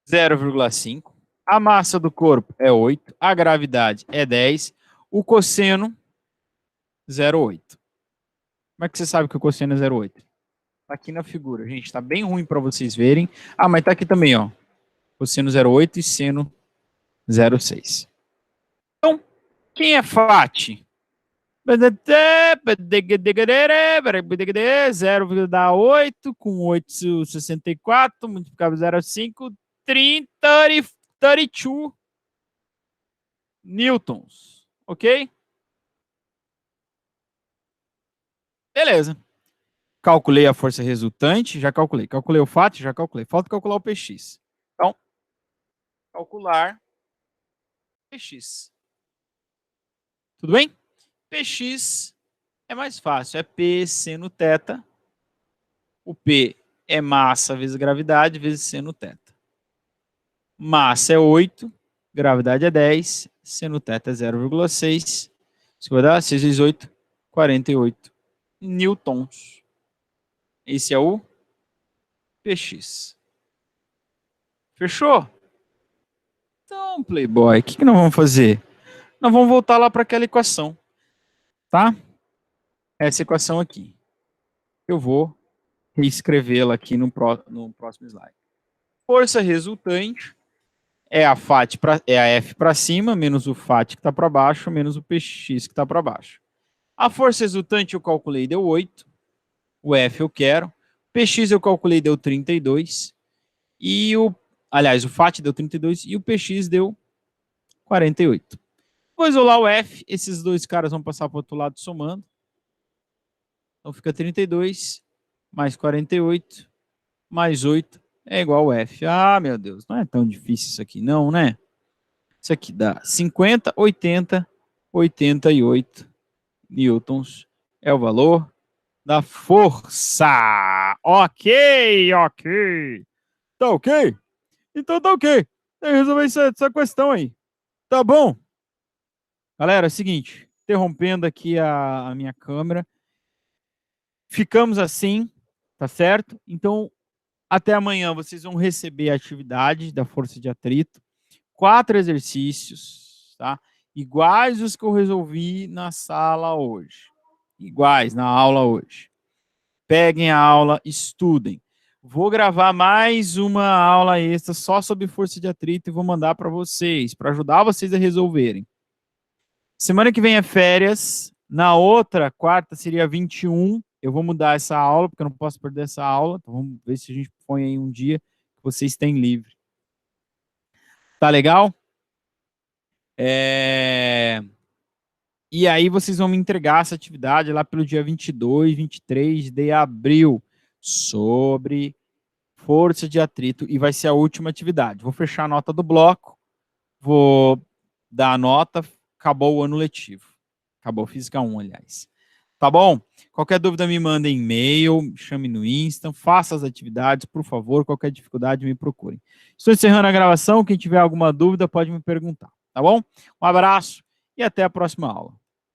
S1: 0,5. A massa do corpo é 8. A gravidade é 10. O cosseno, 0,8. Como é que você sabe que o cosseno é 0,8? Tá aqui na figura, gente. Tá bem ruim para vocês verem. Mas tá aqui também, ó. Cosseno 0,8 e seno 0,6. Então, quem é FAT? 0,8 com 8,64 multiplicado por 0,5, 32 newtons. Ok? Beleza. Calculei a força resultante, já calculei. Calculei o FAT, já calculei. Falta calcular o PX. Então, calcular PX. Tudo bem? PX é mais fácil. É P seno teta. O P é massa vezes gravidade vezes seno teta. Massa é 8, gravidade é 10, seno teta é 0,6. Isso vai dar 6 vezes 8, 48 newtons. Esse é o PX. Fechou? Então, Playboy, o que nós vamos fazer? Nós vamos voltar lá para aquela equação, tá? Essa equação aqui. Eu vou reescrevê-la aqui no próximo slide. Força resultante é a F para cima, menos o FAT que está para baixo, menos o PX que está para baixo. A força resultante eu calculei, deu 8. O F eu quero. O PX eu calculei, deu 32. Aliás, o FAT deu 32 e o PX deu 48. Vou isolar o F, esses dois caras vão passar para o outro lado somando. Então fica 32 mais 48 mais 8 é igual ao F. Ah, meu Deus, não é tão difícil isso aqui não, né? Isso aqui dá 50, 80, 88 newtons. É o valor da força. Ok, ok. Tá ok? Então tá ok. Tem que resolver essa questão aí. Tá bom? Galera, é o seguinte. Interrompendo aqui a minha câmera. Ficamos assim, tá certo? Então, até amanhã vocês vão receber a atividade da força de atrito. 4 exercícios, tá? Iguais os que eu resolvi na sala hoje. Iguais na aula hoje. Peguem a aula, estudem. Vou gravar mais uma aula extra só sobre força de atrito e vou mandar para vocês, para ajudar vocês a resolverem. Semana que vem é férias. Na outra, quarta, seria 21. Eu vou mudar essa aula, porque eu não posso perder essa aula. Então vamos ver se a gente põe aí um dia que vocês têm livre. Tá legal? E aí vocês vão me entregar essa atividade lá pelo dia 22, 23 de abril, sobre força de atrito, e vai ser a última atividade. Vou fechar a nota do bloco, vou dar a nota, acabou o ano letivo. Acabou Física 1, aliás. Tá bom? Qualquer dúvida me manda e-mail, chame no Insta, faça as atividades, por favor, qualquer dificuldade me procurem. Estou encerrando a gravação, quem tiver alguma dúvida pode me perguntar, tá bom? Um abraço e até a próxima aula.